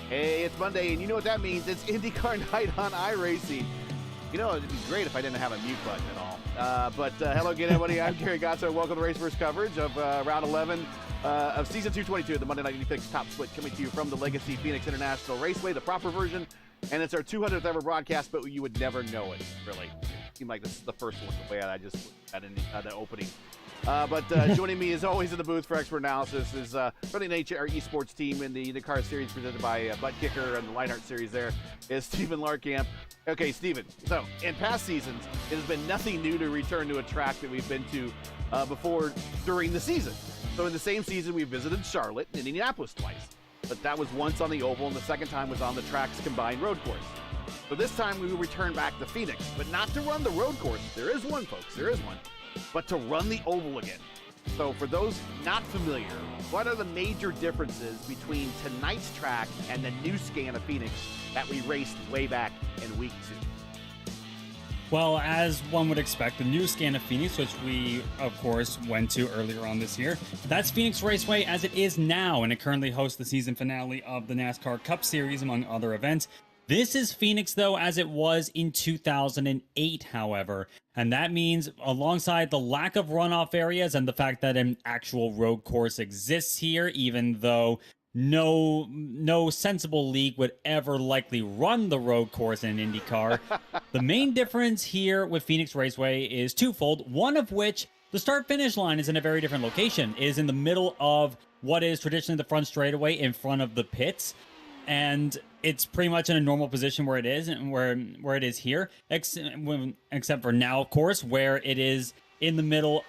Hey, it's Monday, and you know what that means. It's IndyCar night on iRacing. You know, it'd be great if I didn't have a mute button at all. But hello again, everybody. I'm Gary Gatso. Welcome to Race First coverage of round 11 of season 222 of the Monday Night IndyCar Top Split, coming to you from the Legacy Phoenix International Raceway, the proper version. And it's our 200th ever broadcast, but you would never know it, really. It seemed like this is the first one, the way I just had in the opening. But joining me, as always, in the booth for expert analysis is running the IndyCar eSports team in the IndyCar Series presented by Butt Kicker and the Lionheart Series. There is Stephen Larkamp. Okay, Stephen, so in past seasons, it has been nothing new to return to a track that we've been to before during the season. So in the same season, we visited Charlotte and Indianapolis twice. But that was once on the oval, and the second time was on the track's combined road course. So this time we will return back to Phoenix, but not to run the road course. There is one, folks. There is one. But to run the oval again. So for those not familiar, what are the major differences between tonight's track and the new scan of Phoenix that we raced way back in week 2? Well, as one would expect, the new scan of Phoenix, which we, of course, went to earlier on this year, that's Phoenix Raceway as it is now, and it currently hosts the season finale of the NASCAR Cup Series, among other events. This is Phoenix, though, as it was in 2008, however. And that means, alongside the lack of runoff areas and the fact that an actual road course exists here, even though no sensible league would ever likely run the road course in IndyCar, the main difference here with Phoenix Raceway is twofold, one of which the start-finish line is in a very different location. It is in the middle of what is traditionally the front straightaway in front of the pits. And it's pretty much in a normal position where it is and where it is here, except for now, of course, where it is in the middle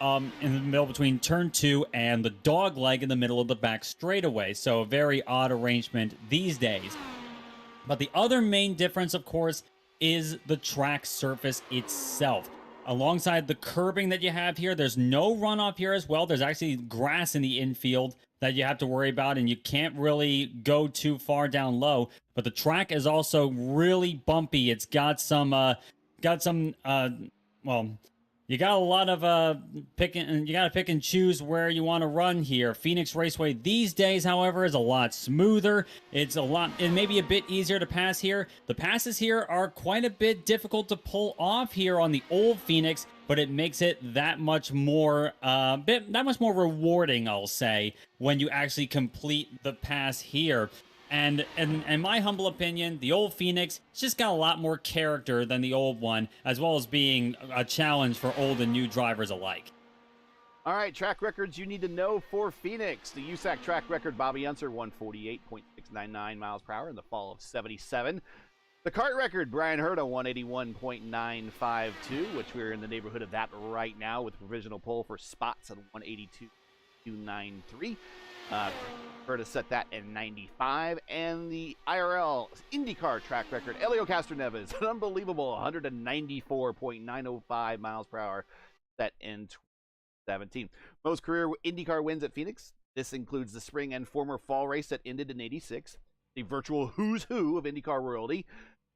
between turn 2 and the dog leg in the middle of the back straightaway. So a very odd arrangement these days. But the other main difference, of course, is the track surface itself. Alongside the curbing that you have here, there's no runoff here as well. There's actually grass in the infield that you have to worry about, and you can't really go too far down low. But the track is also really bumpy. It's got some, you got a lot of picking. You got to pick and choose where you want to run here. Phoenix Raceway these days, however, is a lot smoother. It may be a bit easier to pass here. The passes here are quite a bit difficult to pull off here on the old Phoenix, but it makes it that much more rewarding, I'll say, when you actually complete the pass here. And in my humble opinion, the old Phoenix just got a lot more character than the old one, as well as being a challenge for old and new drivers alike. All right, track records you need to know for Phoenix. The USAC track record, Bobby Unser, 148.699 miles per hour in the fall of 77. The kart record, Brian Herta, 181.952, which we're in the neighborhood of that right now with provisional pole for spots at 182.293. Herta set that in 95. And the IRL IndyCar track record, Elio Castroneves, an unbelievable 194.905 miles per hour, set in 2017. Most career IndyCar wins at Phoenix. This includes the spring and former fall race that ended in 86. The virtual who's who of IndyCar royalty.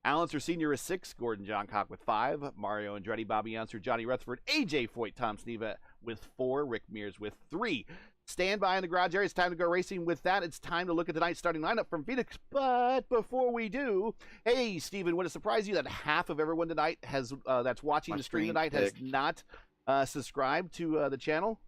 Al Unser Sr. is 6, Gordon Johncock with 5, Mario Andretti, Bobby Unser, Johnny Rutherford, AJ Foyt, Tom Sneva with 4, Rick Mears with 3. Stand by in the garage area. It's time to go racing. With that, it's time to look at tonight's starting lineup from Phoenix. But before we do, hey, Steven, would it surprise you that half of everyone tonight has that's watching the stream tonight has not subscribed to the channel?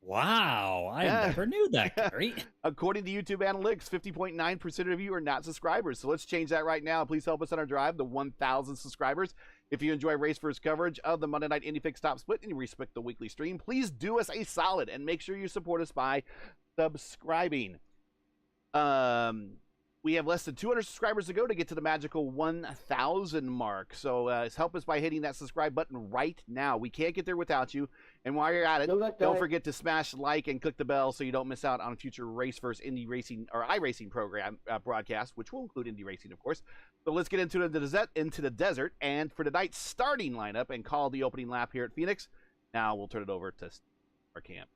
Wow, I never knew that, Gary. According to YouTube Analytics, 50.9% of you are not subscribers. So let's change that right now. Please help us on our drive to 1,000 subscribers. If you enjoy Race First coverage of the Monday Night Indy Fix Top Split and you respect the weekly stream, please do us a solid and make sure you support us by subscribing. We have less than 200 subscribers to go to get to the magical 1,000 mark. So help us by hitting that subscribe button right now. We can't get there without you. And while you're at it, don't forget to smash like and click the bell so you don't miss out on future Race First Indy Racing or iRacing program broadcast, which will include Indy Racing, of course. So let's get into the desert. And for tonight's starting lineup and call the opening lap here at Phoenix, now we'll turn it over to our camp.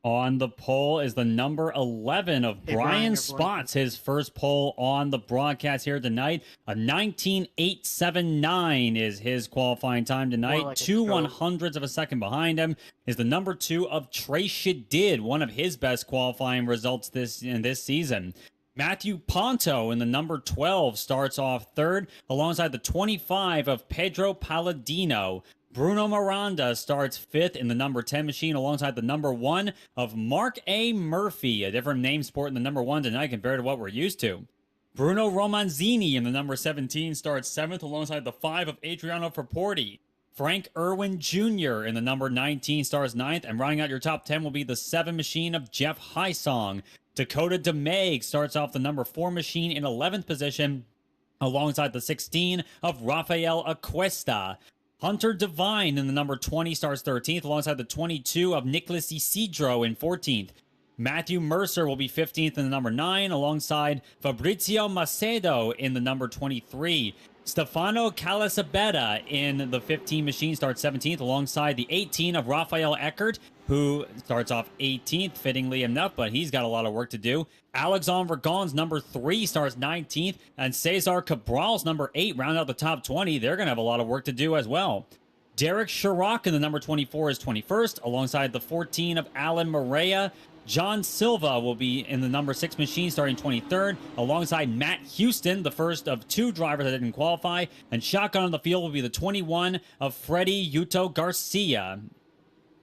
On the pole is the number 11 of Brian Spots, his first pole on the broadcast here tonight. A 19.879 is his qualifying time tonight. Like 2/100ths of a second behind him is the number 2 of Trey Shadid, one of his best qualifying results this season. Matthew Ponto in the number 12 starts off third, alongside the 25 of Pedro Palladino. Bruno Miranda starts 5th in the number 10 machine alongside the number 1 of Mark A. Murphy, a different name sporting the number 1 tonight compared to what we're used to. Bruno Romanzini in the number 17 starts 7th alongside the 5 of Adriano Fraporti. Frank Irwin Jr. in the number 19 starts 9th, and rounding out your top 10 will be the 7 machine of Jeff Hysong. Dakota DeMague starts off the number 4 machine in 11th position alongside the 16 of Rafael Acuesta. Hunter Devine in the number 20 starts 13th alongside the 22 of Nicholas Isidro in 14th. Matthew Mercer will be 15th in the number 9 alongside Fabrizio Macedo in the number 23. Stefano Calasabetta in the 15 machine starts 17th alongside the 18 of Rafael Eckert, who starts off 18th, fittingly enough, but he's got a lot of work to do. Alexandre Gon's number 3 starts 19th, and Cesar Cabral's number 8 round out the top 20. They're going to have a lot of work to do as well. Derek Chirac in the number 24 is 21st, alongside the 14 of Alan Morea. John Silva will be in the number 6 machine starting 23rd, alongside Matt Houston, the first of 2 drivers that didn't qualify. And shotgun on the field will be the 21 of Freddie Yuto Garcia,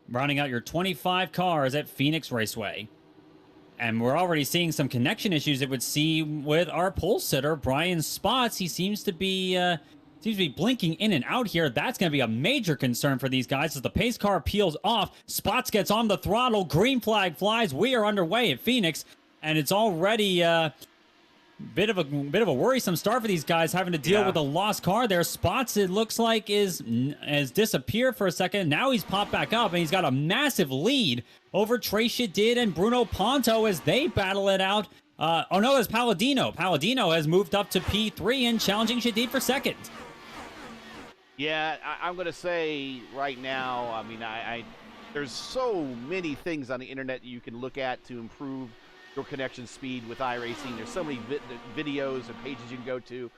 rounding out your 25 cars at Phoenix Raceway. And we're already seeing some connection issues, it would seem, with our pole sitter, Brian Spots. He seems to be blinking in and out here. That's going to be a major concern for these guys as the pace car peels off. Spots gets on the throttle. Green flag flies. We are underway at Phoenix, and it's already bit of a worrisome start for these guys, having to deal with a lost car there. Spots, it looks like, has disappeared for a second. Now he's popped back up, and he's got a massive lead over Trey Shadid and Bruno Ponto as they battle it out. Oh no, it's Palladino. Palladino has moved up to P3 and challenging Shadid for second. Yeah, I'm going to say right now, I mean, there's so many things on the internet you can look at to improve your connection speed with iRacing. There's so many videos and pages you can go to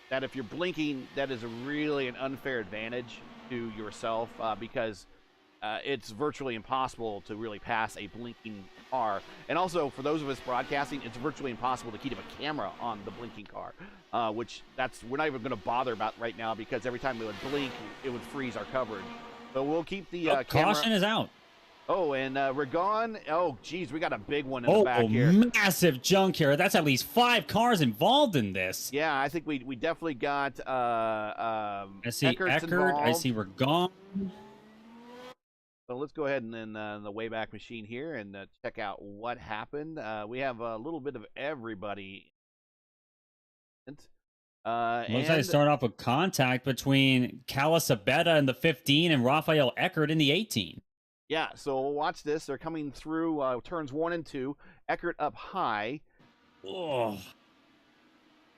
that if you're blinking, that is really an unfair advantage to yourself because it's virtually impossible to really pass a blinking car. And also, for those of us broadcasting, it's virtually impossible to keep a camera on the blinking car, which we're not even going to bother about right now because every time we would blink, it would freeze our coverage. So we'll keep the camera. Caution is out. Oh, and Ragon. Oh, geez, we got a big one in the back here. Massive junk here. That's at least 5 cars involved in this. Yeah, I think we definitely got I see Eckert's Eckert. involved. I see Ragon. So let's go ahead and then the Wayback Machine here and check out what happened. We have a little bit of everybody. Looks like start off with contact between Calasabetta in the 15 and Rafael Eckert in the 18. Yeah, so watch this. They're coming through turns 1 and 2. Eckert up high. Oh.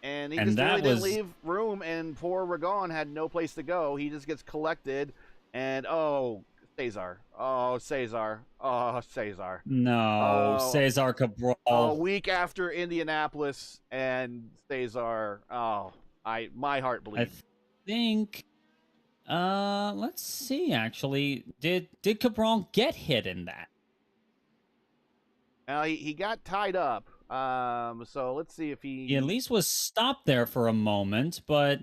And he just really didn't leave room, and poor Ragon had no place to go. He just gets collected, and Cesar. Oh, Cesar. Oh, Cesar. No, Cesar Cabral. A week after Indianapolis, and Cesar. Oh, my heart bleeds. I think. Let's see. Actually, did Cabral get hit in that? He got tied up. So let's see if he at least was stopped there for a moment, but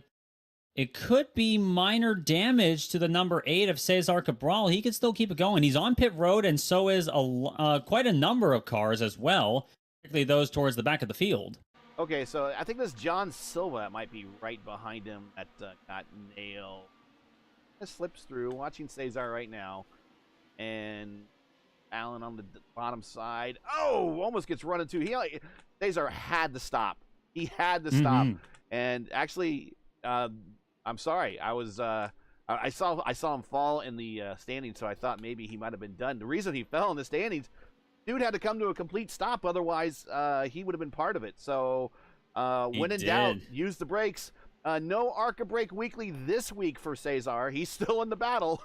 it could be minor damage to the number 8 of Cesar Cabral. He could still keep it going. He's on pit road, and so is quite a number of cars as well, particularly those towards the back of the field. Okay, so I think this John Silva might be right behind him that got nailed. It slips through, watching Cesar right now, and Allen on the bottom side. Oh, almost gets run into. Cesar had to stop. He had to stop. And actually, I'm sorry. I saw him fall in the standings, so I thought maybe he might have been done. The reason he fell in the standings, dude had to come to a complete stop. Otherwise, he would have been part of it. So when in doubt, use the brakes. No ARCA Brake Weekly this week for Cesar. He's still in the battle.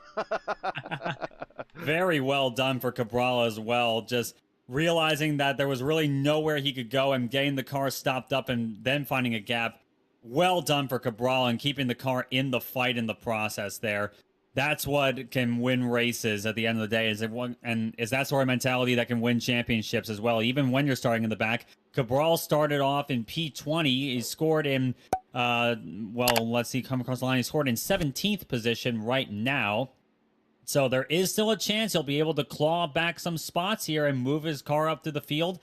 Very well done for Cabral as well. Just realizing that there was really nowhere he could go and getting the car stopped up and then finding a gap. Well done for Cabral and keeping the car in the fight in the process there. That's what can win races at the end of the day. Is that sort of mentality that can win championships as well, even when you're starting in the back. Cabral started off in P20. He scored in, let's see, come across the line. He scored in 17th position right now. So there is still a chance he'll be able to claw back some spots here and move his car up to the field.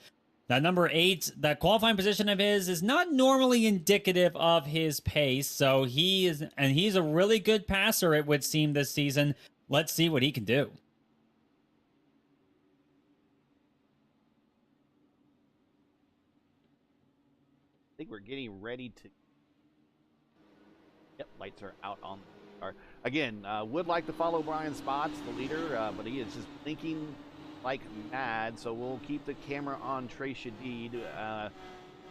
That number 8, that qualifying position of his is not normally indicative of his pace. So he's a really good passer, it would seem, this season. Let's see what he can do. I think we're getting ready to. Yep, lights are out on the car. Again, would like to follow Brian Spots, the leader, but he is just blinking like mad, so we'll keep the camera on Trey Shadid.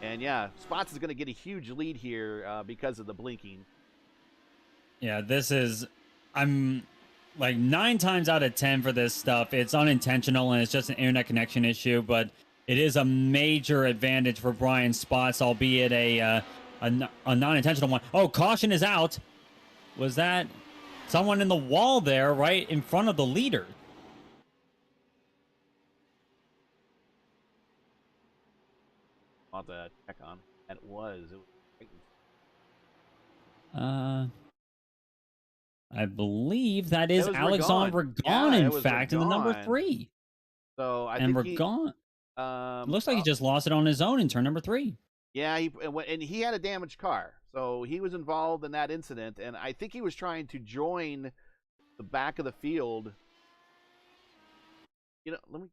And yeah, Spots is going to get a huge lead here because of the blinking. Yeah, I'm like 9 times out of 10 for this stuff. It's unintentional and it's just an internet connection issue, but it is a major advantage for Brian Spots, albeit a non-intentional one. Oh, caution is out. Was that someone in the wall there right in front of the leader? have to check on. And it was. I believe that is Alexandre Ragon. Ragon, Yeah, in fact, in the number 3. So I and think Ragon, looks like he just lost it on his own in turn number 3. Yeah, and he had a damaged car, so he was involved in that incident, and I think he was trying to join the back of the field. You know,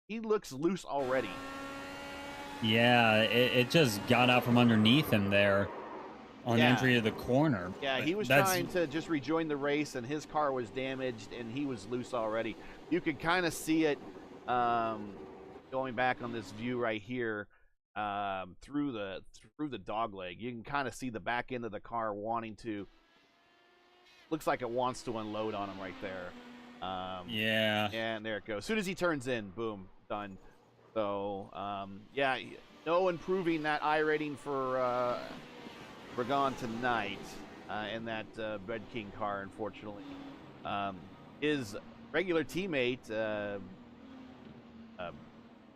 he looks loose already. Yeah, it just got out from underneath him there on entry of the corner. Yeah, he was trying to just rejoin the race, and his car was damaged, and he was loose already. You could kind of see it going back on this view right here through the dog leg. You can kind of see the back end of the car wanting to. Looks like it wants to unload on him right there. Yeah. And there it goes. As soon as he turns in, boom, done. So, yeah, no improving that I rating for Ragon tonight in that Red King car, unfortunately. His regular teammate,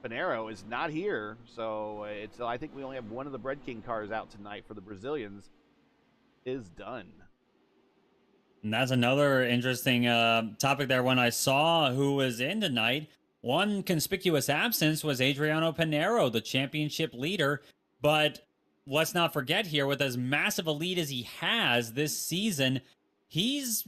Pinero, is not here. So, I think we only have one of the Red King cars out tonight for the Brazilians. Is done. And that's another interesting topic there. When I saw who was in tonight, one conspicuous absence was Adriano Pinero, the championship leader. But let's not forget here, with as massive a lead as he has this season, he's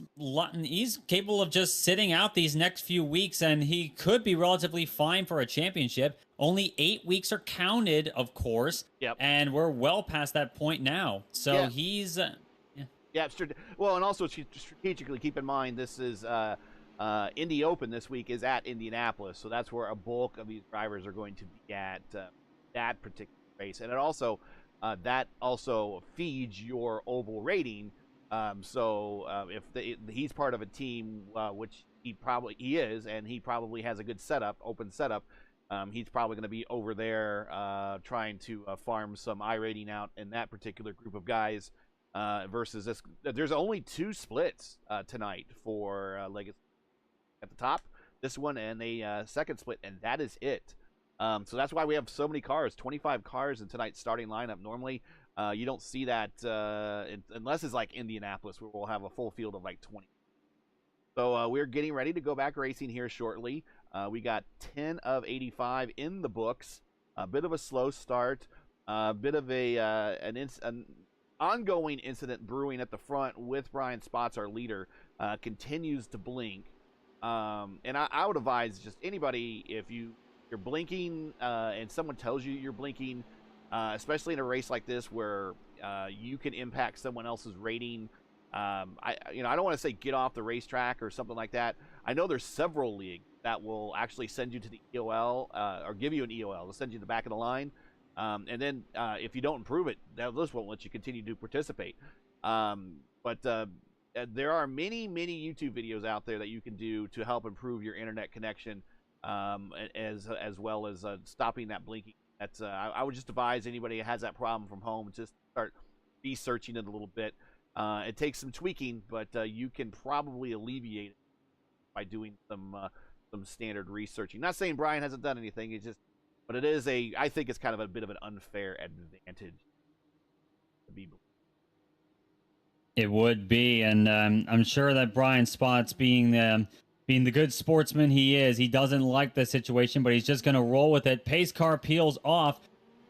capable of just sitting out these next few weeks, and he could be relatively fine for a championship. Only 8 weeks are counted, of course. Yep. And we're well past that point now. So he's... Yeah, well, and also strategically keep in mind this is Indy Open this week is at Indianapolis, so that's where a bulk of these drivers are going to be at that particular race, and it also that also feeds your oval rating. So if he's part of a team, which he is, and he probably has a good setup, open setup, he's probably going to be over there trying to farm some I rating out in that particular group of guys. Versus this, there's only 2 splits tonight for Legacy at the top. This one and a second split, and that is it. So that's why we have so many cars, 25 cars in tonight's starting lineup. Normally, you don't see that unless it's like Indianapolis, where we'll have a full field of like 20. So we're getting ready to go back racing here shortly. We got 10 of 85 in the books. A bit of a slow start. A bit of an ongoing incident brewing at the front with Brian Spots, our leader, continues to blink. And I would advise just anybody, if you're blinking and someone tells you you're blinking, especially in a race like this where you can impact someone else's rating. I don't want to say get off the racetrack or something like that. I know there's several leagues that will actually send you to the EOL or give you an EOL. They'll send you to the back of the line. And then if you don't improve it, this won't let you continue to participate. But there are many YouTube videos out there that you can do to help improve your internet connection, as well as stopping that blinking. That's I would just advise anybody who has that problem from home, just start researching it a little bit. It takes some tweaking, but you can probably alleviate it by doing some standard researching. Not saying Brian hasn't done anything. It's just. But it is I think it's kind of a bit of an unfair advantage to be. It would be, and I'm sure that Brian Spots, being the good sportsman he is, he doesn't like the situation, but he's just going to roll with it. Pace car peels off.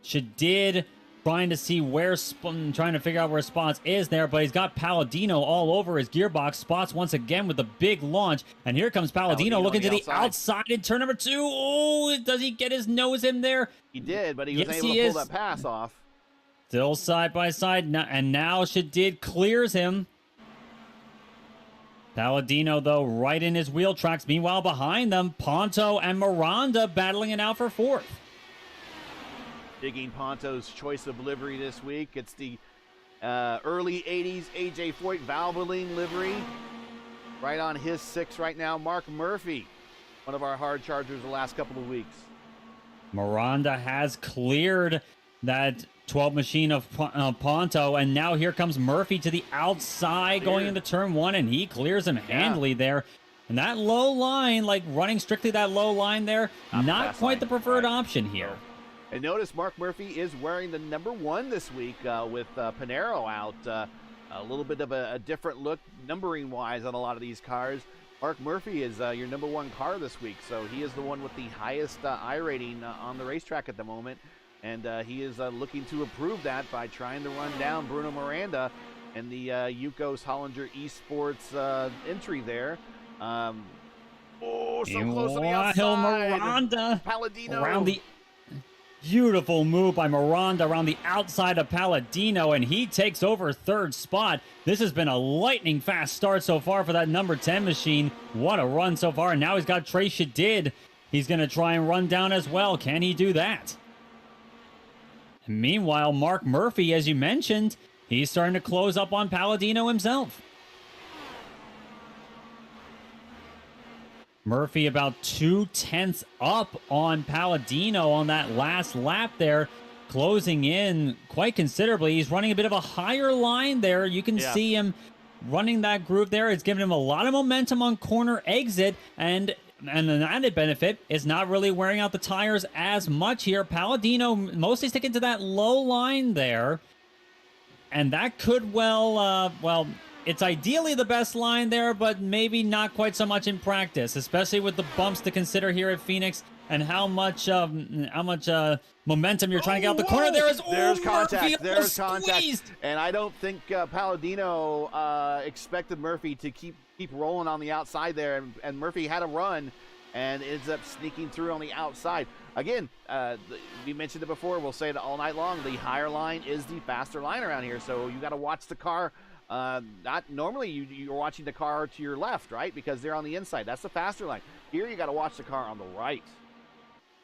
Shadid trying to see trying to figure out where Spots is there, but he's got Palladino all over his gearbox. Spots once again with the big launch, and here comes Palladino looking to the outside in turn number 2. Oh, does he get his nose in there? He did, but he was able to pull that pass off. Still side by side, and now Shadid clears him. Palladino, though, right in his wheel tracks. Meanwhile, behind them, Ponto and Miranda battling it out for 4th. Digging Ponto's choice of livery this week. It's the early 80s AJ Foyt Valvoline livery. Right on his 6 right now. Mark Murphy, one of our hard chargers the last couple of weeks. Miranda has cleared that 12 machine of Ponto, and now here comes Murphy to the outside going into turn 1, and he clears him handily there. And that low line, like running strictly that low line there, not quite the preferred option here. And notice Mark Murphy is wearing the number 1 this week with Pinero out. A little bit of a different look numbering-wise on a lot of these cars. Mark Murphy is your number 1 car this week, so he is the one with the highest I rating on the racetrack at the moment. And he is looking to improve that by trying to run down Bruno Miranda and the Yukos Hollinger eSports entry there. So close on the outside. Miranda Palladino. Around the beautiful move by Miranda around the outside of Palladino, and he takes over 3rd spot. This has been a lightning fast start so far for that number 10 machine. What a run so far. And now he's got Trey Shadid. He's going to try and run down as well. Can he do that? And meanwhile, Mark Murphy, as you mentioned, he's starting to close up on Palladino himself. Murphy about 2/10 up on Palladino on that last lap there, closing in quite considerably. He's running a bit of a higher line there. You can see him running that groove there. It's giving him a lot of momentum on corner exit, and an added benefit is not really wearing out the tires as much here. Palladino mostly sticking to that low line there, and that could well, it's ideally the best line there, but maybe not quite so much in practice, especially with the bumps to consider here at Phoenix and how much momentum you're trying to get out the corner. There's contact. There's contact. And I don't think Palladino expected Murphy to keep rolling on the outside there, and Murphy had a run and ends up sneaking through on the outside. Again, we mentioned it before. We'll say it all night long. The higher line is the faster line around here, so you got to watch the car. Not normally you're watching the car to your left, right? Because they're on the inside. That's the faster line. Here you got to watch the car on the right.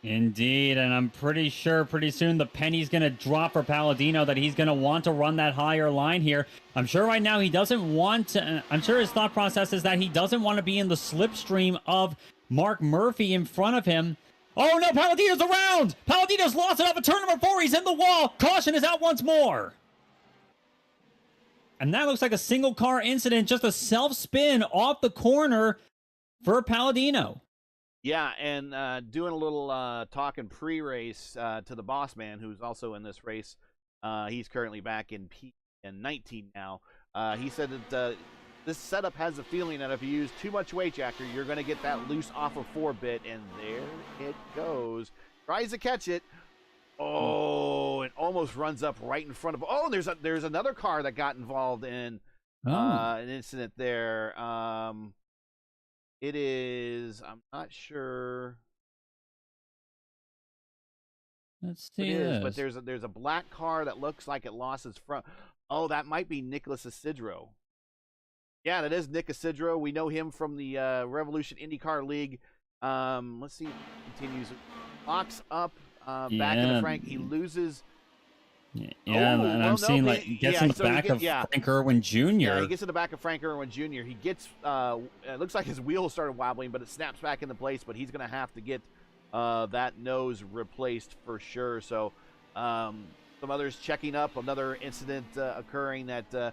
Indeed, and I'm pretty sure pretty soon the penny's going to drop for Palladino that he's going to want to run that higher line here. I'm sure right now he doesn't want to, I'm sure his thought process is that he doesn't want to be in the slipstream of Mark Murphy in front of him. Oh no, Palladino's around! Palladino's lost it off of turn number 4. He's in the wall. Caution is out once more. And that looks like a single car incident, just a self-spin off the corner for Palladino. Yeah, and doing a little talking pre-race to the boss man, who's also in this race. He's currently back in P19 now. He said that this setup has a feeling that if you use too much weight, Jacker, you're going to get that loose off of 4-bit, and there it goes. Tries to catch it. Oh, it almost runs up right in front of. Oh, there's another car that got involved in an incident there. It is. I'm not sure. Let's see this. But there's a black car that looks like it lost its front. Oh, that might be Nicholas Isidro. Yeah, that is Nick Isidro. We know him from the Revolution IndyCar League. Let's see. Continues. Locks up. Back into Frank. He loses. I'm seeing gets in the back of Frank Irwin Jr. Yeah, he gets in the back of Frank Irwin Jr. He gets. It looks like his wheel started wobbling, but it snaps back into place. But he's going to have to get that nose replaced for sure. So some others checking up. Another incident occurring that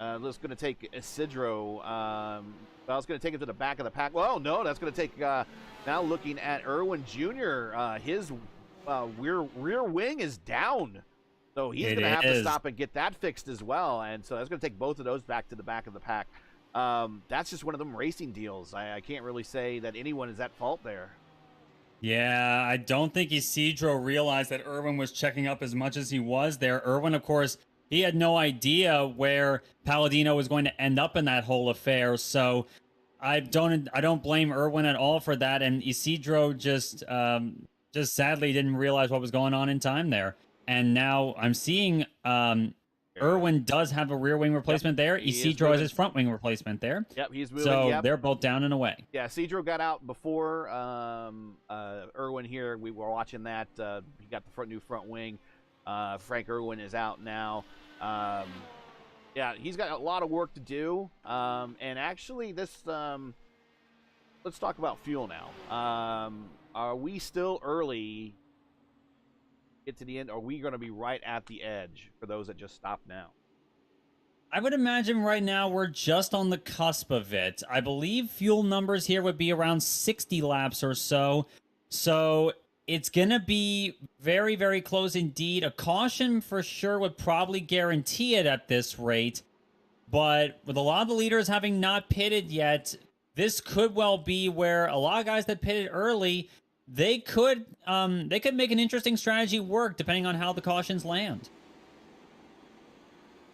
was going to take Isidro. Well, it's going to take him to the back of the pack. Well, no, that's going to take. Now looking at Irwin Jr. His rear wing is down. So he's going to have to stop and get that fixed as well. And so that's going to take both of those back to the back of the pack. That's just one of them racing deals. I can't really say that anyone is at fault there. Yeah, I don't think Isidro realized that Irwin was checking up as much as he was there. Irwin, of course, he had no idea where Palladino was going to end up in that whole affair. So I don't blame Irwin at all for that. And Isidro just sadly didn't realize what was going on in time there. And now I'm seeing Irwin does have a rear wing replacement there. Isidro has his front wing replacement there. Yep, he's moving. So they're both down and away. Yeah, Isidro got out before Irwin here. We were watching that. He got the new front wing. Frank Irwin is out now. Yeah, he's got a lot of work to do. And actually, this let's talk about fuel now. Are we still early? Get to the end? Or are we going to be right at the edge for those that just stopped now? I would imagine right now we're just on the cusp of it. I believe fuel numbers here would be around 60 laps or so. So it's going to be very, very close indeed. A caution for sure would probably guarantee it at this rate. But with a lot of the leaders having not pitted yet, this could well be where a lot of guys that pitted early, they could make an interesting strategy work depending on how the cautions land.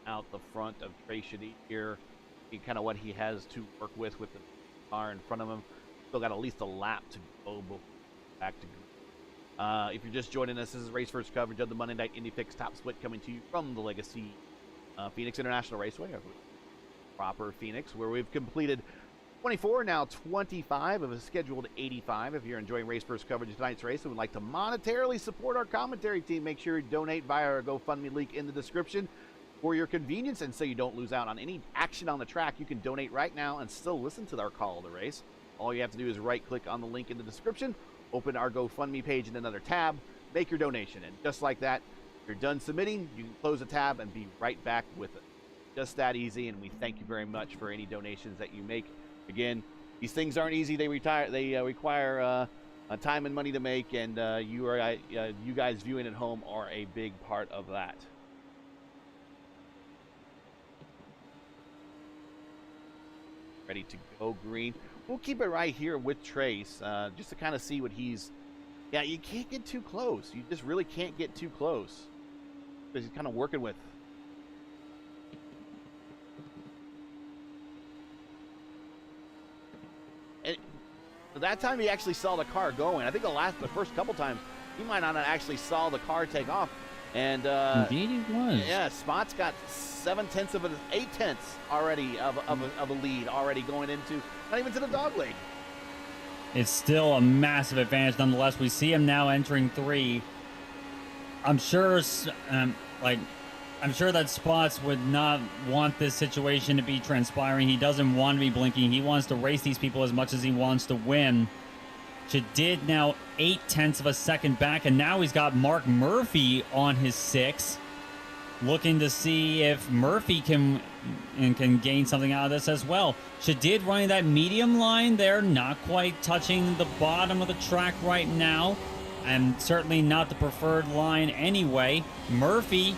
Out the front of Trey Shadid here, kind of what he has to work with the car in front of him. Still got at least a lap to go back to go. If you're just joining us, this is Race First coverage of the Monday Night Indy Fix Top Split coming to you from the Legacy Phoenix International Raceway, proper Phoenix, where we've completed 24, now 25 of a scheduled 85. If you're enjoying Race First coverage of tonight's race and would like to monetarily support our commentary team, make sure you donate via our GoFundMe link in the description. For your convenience and so you don't lose out on any action on the track, you can donate right now and still listen to our call of the race. All you have to do is right-click on the link in the description, open our GoFundMe page in another tab, make your donation. And just like that, if you're done submitting, you can close the tab and be right back with it. Just that easy, and we thank you very much for any donations that you make. Again, these things aren't easy. They require time and money to make, and you guys viewing at home are a big part of that. Ready to go green. We'll keep it right here with Trace, just to kind of see what he's... Yeah, you can't get too close. You just really can't get too close. Because he's kind of working with... And that time he actually saw the car going. I think the first couple times, he might not have actually saw the car take off. And indeed he was. Yeah, Spot's got 8/10 already of a lead already going into, not even to the dog leg. It's still a massive advantage nonetheless. We see him now entering 3. I'm sure that Spots would not want this situation to be transpiring. He doesn't want to be blinking. He wants to race these people as much as he wants to win. Shadid now 0.8 of a second back, and now he's got Mark Murphy on his 6, looking to see if Murphy can gain something out of this as well. Shadid running that medium line there, not quite touching the bottom of the track right now, and certainly not the preferred line anyway. Murphy,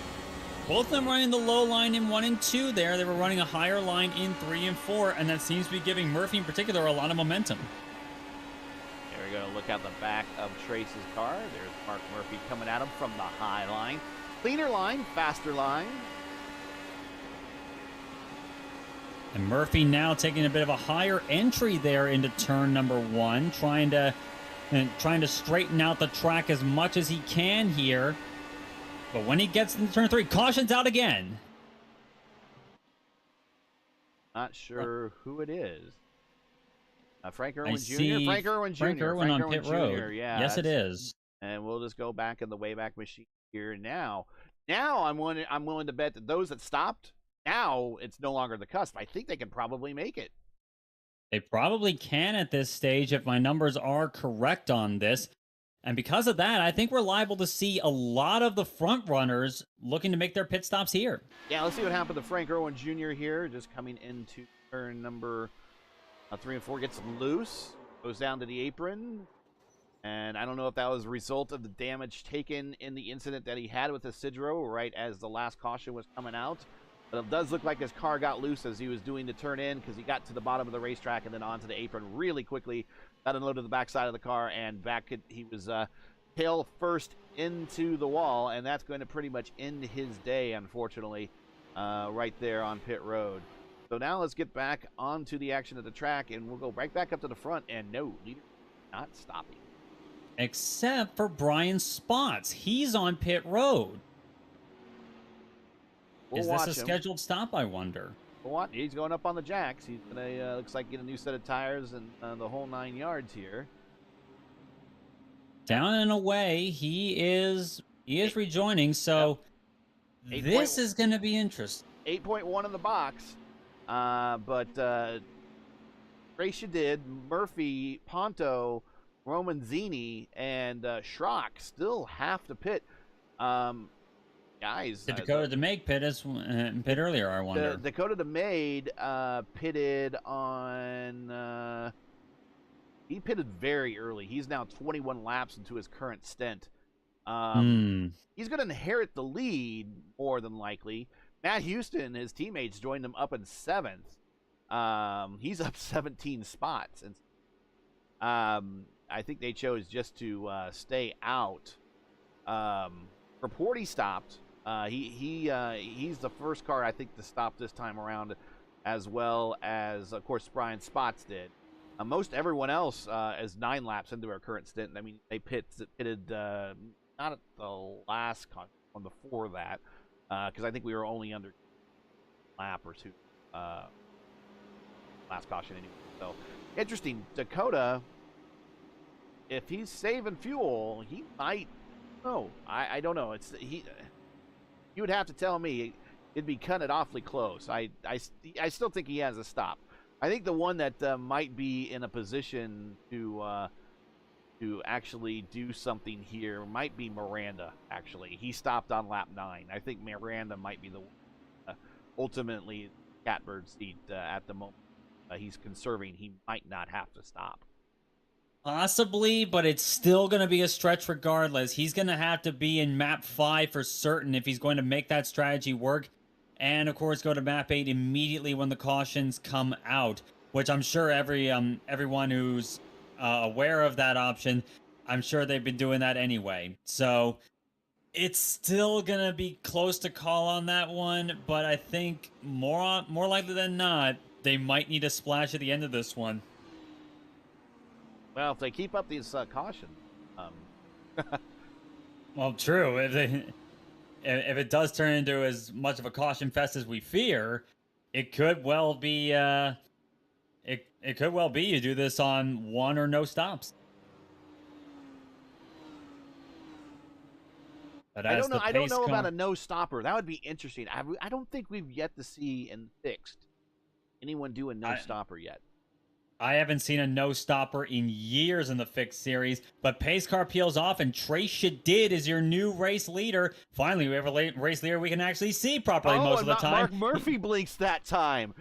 both of them running the low line in 1 and 2 there. They were running a higher line in 3 and 4, and that seems to be giving Murphy in particular a lot of momentum. We're going to look at the back of Trace's car. There's Mark Murphy coming at him from the high line. Cleaner line, faster line. And Murphy now taking a bit of a higher entry there into turn number 1, trying to straighten out the track as much as he can here. But when he gets into turn 3, caution's out again. Not sure who it is. Frank Irwin Jr. Frank Irwin on pit road. Yeah, yes, it is. And we'll just go back in the Wayback Machine here now. Now I'm willing to bet that those that stopped, now it's no longer the cusp. I think they can probably make it. They probably can at this stage if my numbers are correct on this. And because of that, I think we're liable to see a lot of the front runners looking to make their pit stops here. Yeah, let's see what happened to Frank Irwin Jr. here, just coming into turn number 3 and 4, gets loose, goes down to the apron, and I don't know if that was a result of the damage taken in the incident that he had with the Sidro right as the last caution was coming out, but it does look like his car got loose as he was doing the turn in because he got to the bottom of the racetrack and then onto the apron really quickly, got unloaded the backside of the car, and he was tail first into the wall, and that's going to pretty much end his day, unfortunately, right there on pit road. So now let's get back onto the action of the track, and we'll go right back up to the front, and no, leader not stopping. Except for Brian Spots. He's on pit road. Is this a scheduled stop, I wonder? What? He's going up on the jacks. He's going to, looks like, get a new set of tires and the whole 9 yards here. Down and away, he is rejoining, so yep. This is going to be interesting. 8.1 in the box. But Trey Shadid, Murphy, Ponto, Romanzini, and Schrock still have to pit. Guys, did Dakota DeMaid pit earlier, I wonder? Dakota DeMaid pitted on he pitted very early. He's now 21 laps into his current stint. He's going to inherit the lead more than likely. Matt Houston, his teammates, joined him up in 7th. He's up 17 spots, and I think they chose just to stay out. Raporti stopped. He's the first car, I think, to stop this time around, as well as, of course, Brian Spots did. Most everyone else is 9 laps into our current stint. I mean, they pitted not at the last one before that, because I think we were only under lap or 2 last caution anyway. So interesting. Dakota, if he's saving fuel, he might. Oh, I don't know. You would have to tell me it'd be cutting it awfully close. I still think he has a stop. I think the one that might be in a position to actually do something here might be Miranda. Actually, he stopped on lap 9. I think Miranda might be the one, ultimately catbird seat at the moment. He's conserving. He might not have to stop. Possibly, but it's still going to be a stretch regardless. He's going to have to be in map 5 for certain if he's going to make that strategy work. And, of course, go to map 8 immediately when the cautions come out, which I'm sure everyone who's aware of that option, I'm sure they've been doing that anyway. So it's still going to be close to call on that one, but I think more likely than not, they might need a splash at the end of this one. Well, if they keep up these caution. Well, true. If it does turn into as much of a caution fest as we fear, it could well be it could well be you do this on 1 or no stops. But I don't know about a no stopper. That would be interesting. I don't think we've yet to see and fixed anyone do a no stopper yet. I haven't seen a no-stopper in years in the fixed series, but pace car peels off, and Trace Shadid is your new race leader. Finally, we have a race leader we can actually see properly most of the time. Mark Murphy blinks that time.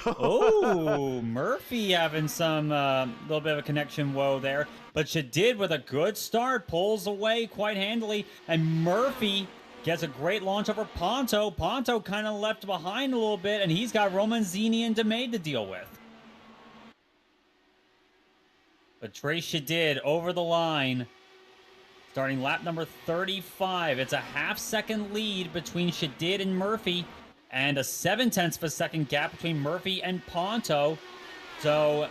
Oh, Murphy having some little bit of a connection woe there, but Shadid with a good start pulls away quite handily, and Murphy gets a great launch over Ponto. Ponto kind of left behind a little bit, and he's got Romanzini and DeMay to deal with. But Trace Shadid over the line, starting lap number 35. It's a half-second lead between Shadid and Murphy, and a 0.7 of a second gap between Murphy and Ponto. So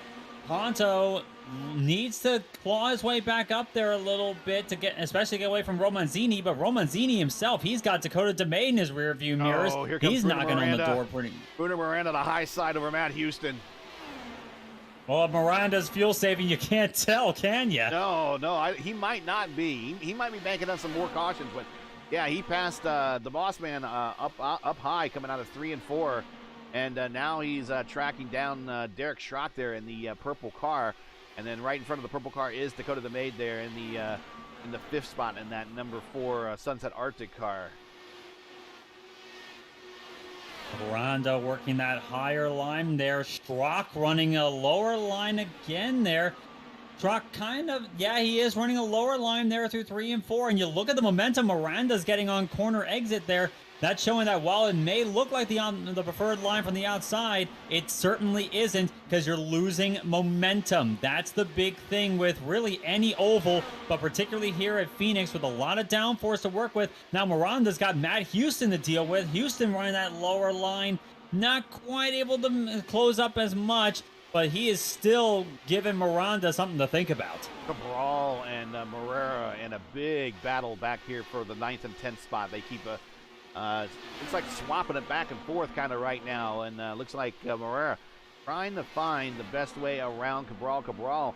Ponto needs to claw his way back up there a little bit to especially get away from Romanzini. But Romanzini himself, he's got Dakota DeMay in his rearview mirrors. Oh, here comes he's Bruno knocking Miranda. on the door pretty. Bruno Miranda, the high side over Matt Houston. Well, if Miranda's fuel saving, you can't tell, can you? No, he might not be. He might be banking on some more cautions, but yeah, he passed the boss man up high, coming out of 3 and 4, and now he's tracking down Derek Schrock there in the purple car, and then right in front of the purple car is Dakota DeMay there in the 5th spot in that number 4 Sunset Arctic car. Miranda working that higher line there. Strock running a lower line again there. Strock he is running a lower line there through 3 and 4. And you look at the momentum Miranda's getting on corner exit there. That's showing that while it may look like the preferred line from the outside, it certainly isn't, because you're losing momentum. That's the big thing with really any oval, but particularly here at Phoenix with a lot of downforce to work with. Now Miranda's got Matt Houston to deal with. Houston running that lower line, not quite able to close up as much, but he is still giving Miranda something to think about. Cabral and Morera in a big battle back here for the 9th and 10th spot. They keep looks like swapping it back and forth kind of right now, and looks like Morera trying to find the best way around Cabral. Cabral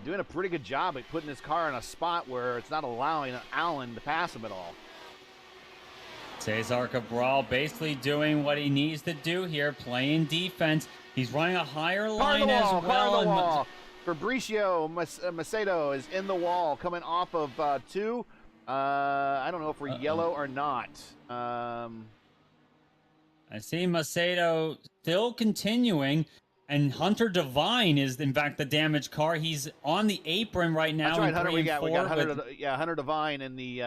doing a pretty good job at putting his car in a spot where it's not allowing Allen to pass him at all. Cesar Cabral basically doing what he needs to do here, playing defense. He's running a higher line as well. Car the wall. Fabricio Macedo is in the wall, coming off of 2. I don't know if we're yellow or not. I see Macedo still continuing. And Hunter Devine is, in fact, the damaged car. He's on the apron right now. That's right, in Hunter. We got Hunter. with... Hunter Devine in the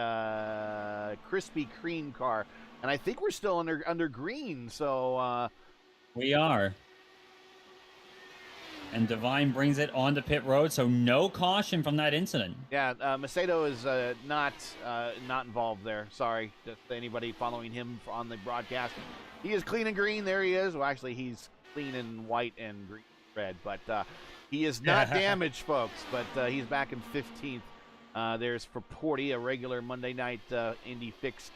Krispy Kreme car, and I think we're still under green. So we are. And Devine brings it onto pit road, so no caution from that incident. Yeah, Macedo is not involved there. Sorry to anybody following him on the broadcast. He is clean and green. There he is. Well, actually, he's clean in white and green, red, but he is not damaged, folks. But he's back in 15th. There's Porty, a regular Monday night Indy fixed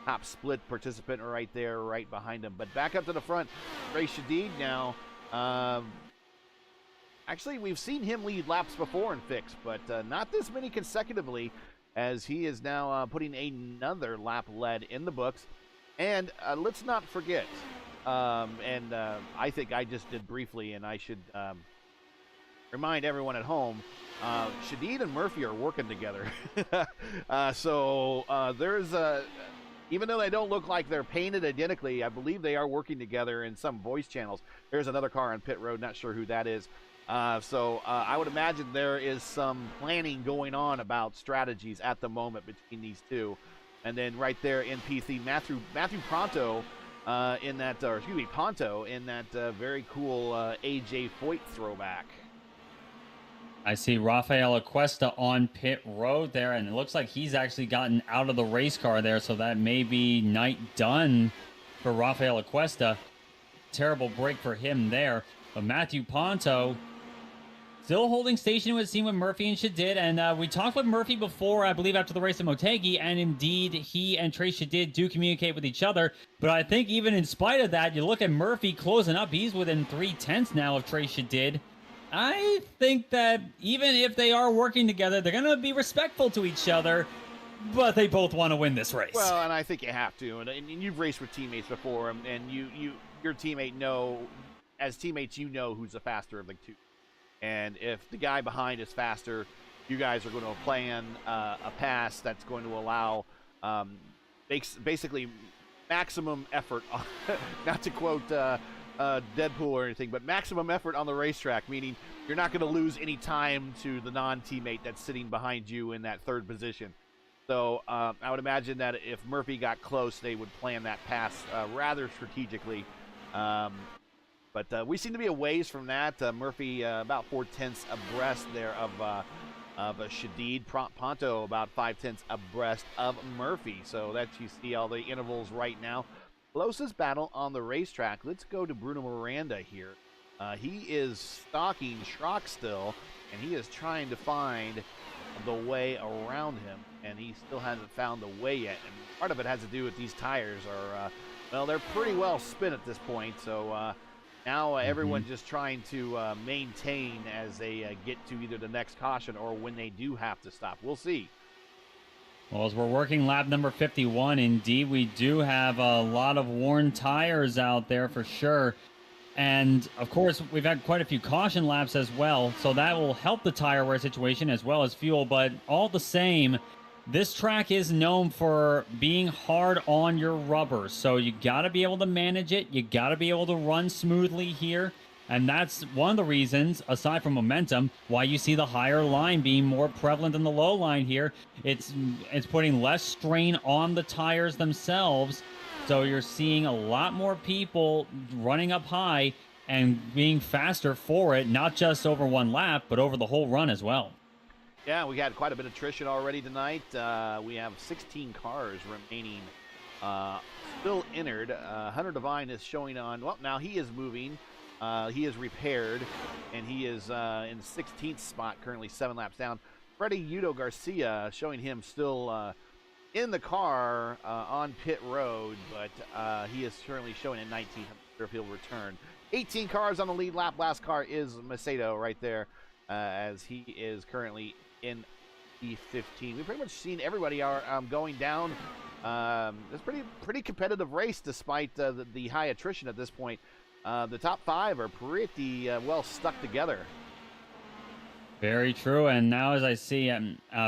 top split participant right there, right behind him. But back up to the front, Ray Shadid now. Actually, we've seen him lead laps before in fixed, but not this many consecutively, as he is now putting another lap lead in the books. And let's not forget, I think I just did briefly, and I should remind everyone at home, Shadid and Murphy are working together. So there's even though they don't look like they're painted identically, I believe they are working together in some voice channels. There's another car on pit road, not sure who that is. So I would imagine there is some planning going on about strategies at the moment between these two. And then right there in PC, Matthew Ponto in that, Ponto in that very cool AJ Foyt throwback. I see Rafael Acuesta on pit road there, and it looks like he's actually gotten out of the race car there, so that may be night done for Rafael Acuesta. Terrible break for him there. But Matthew Ponto still holding station, it would seem, with Murphy and Shadid. And we talked with Murphy before, I believe, after the race at Motegi, and indeed, he and Trey Shadid do communicate with each other. But I think even in spite of that, you look at Murphy closing up. He's within 3/10 now of Trey Shadid. I think that even if they are working together, they're going to be respectful to each other, but they both want to win this race. Well, and I think you have to. And you've raced with teammates before, and your teammate as teammates, you know who's the faster of the two. And if the guy behind is faster, you guys are going to plan a pass that's going to allow basically maximum effort, not to quote Deadpool or anything, but maximum effort on the racetrack, meaning you're not going to lose any time to the non-teammate that's sitting behind you in that third position. So I would imagine that if Murphy got close, they would plan that pass rather strategically. But we seem to be a ways from that. Murphy about 4/10 abreast there of Shadid. Ponto about 5/10 abreast of Murphy. So that you see all the intervals right now. Closest battle on the racetrack. Let's go to Bruno Miranda here. He is stalking Schrock still, and he is trying to find the way around him, and he still hasn't found the way yet. And part of it has to do with these tires are, well, they're pretty well spin at this point. So now everyone's just trying to maintain as they get to either the next caution or when they do have to stop. We'll see. Well, as we're working lap number 51, indeed, we do have a lot of worn tires out there for sure. And, of course, we've had quite a few caution laps as well, so that will help the tire wear situation as well as fuel. But all the same, this track is known for being hard on your rubber, so you got to be able to manage it. You got to be able to run smoothly here. And that's one of the reasons, aside from momentum, why you see the higher line being more prevalent than the low line here. It's putting less strain on the tires themselves. So you're seeing a lot more people running up high and being faster for it, not just over one lap, but over the whole run as well. Yeah, we had quite a bit of attrition already tonight. We have 16 cars remaining still entered. Hunter Devine is showing on, well, now he is moving. He is repaired, and he is in the 16th spot, currently 7 laps down. Freddie Udo Garcia showing him still in the car on pit road, but he is currently showing in 19th. I'm not sure if he'll return. 18 cars on the lead lap. Last car is Macedo right there, as he is currently in P15. We've pretty much seen everybody are going down. It's pretty competitive race despite the high attrition at this point. The top 5 are pretty well stuck together. Very true. And now, as I see,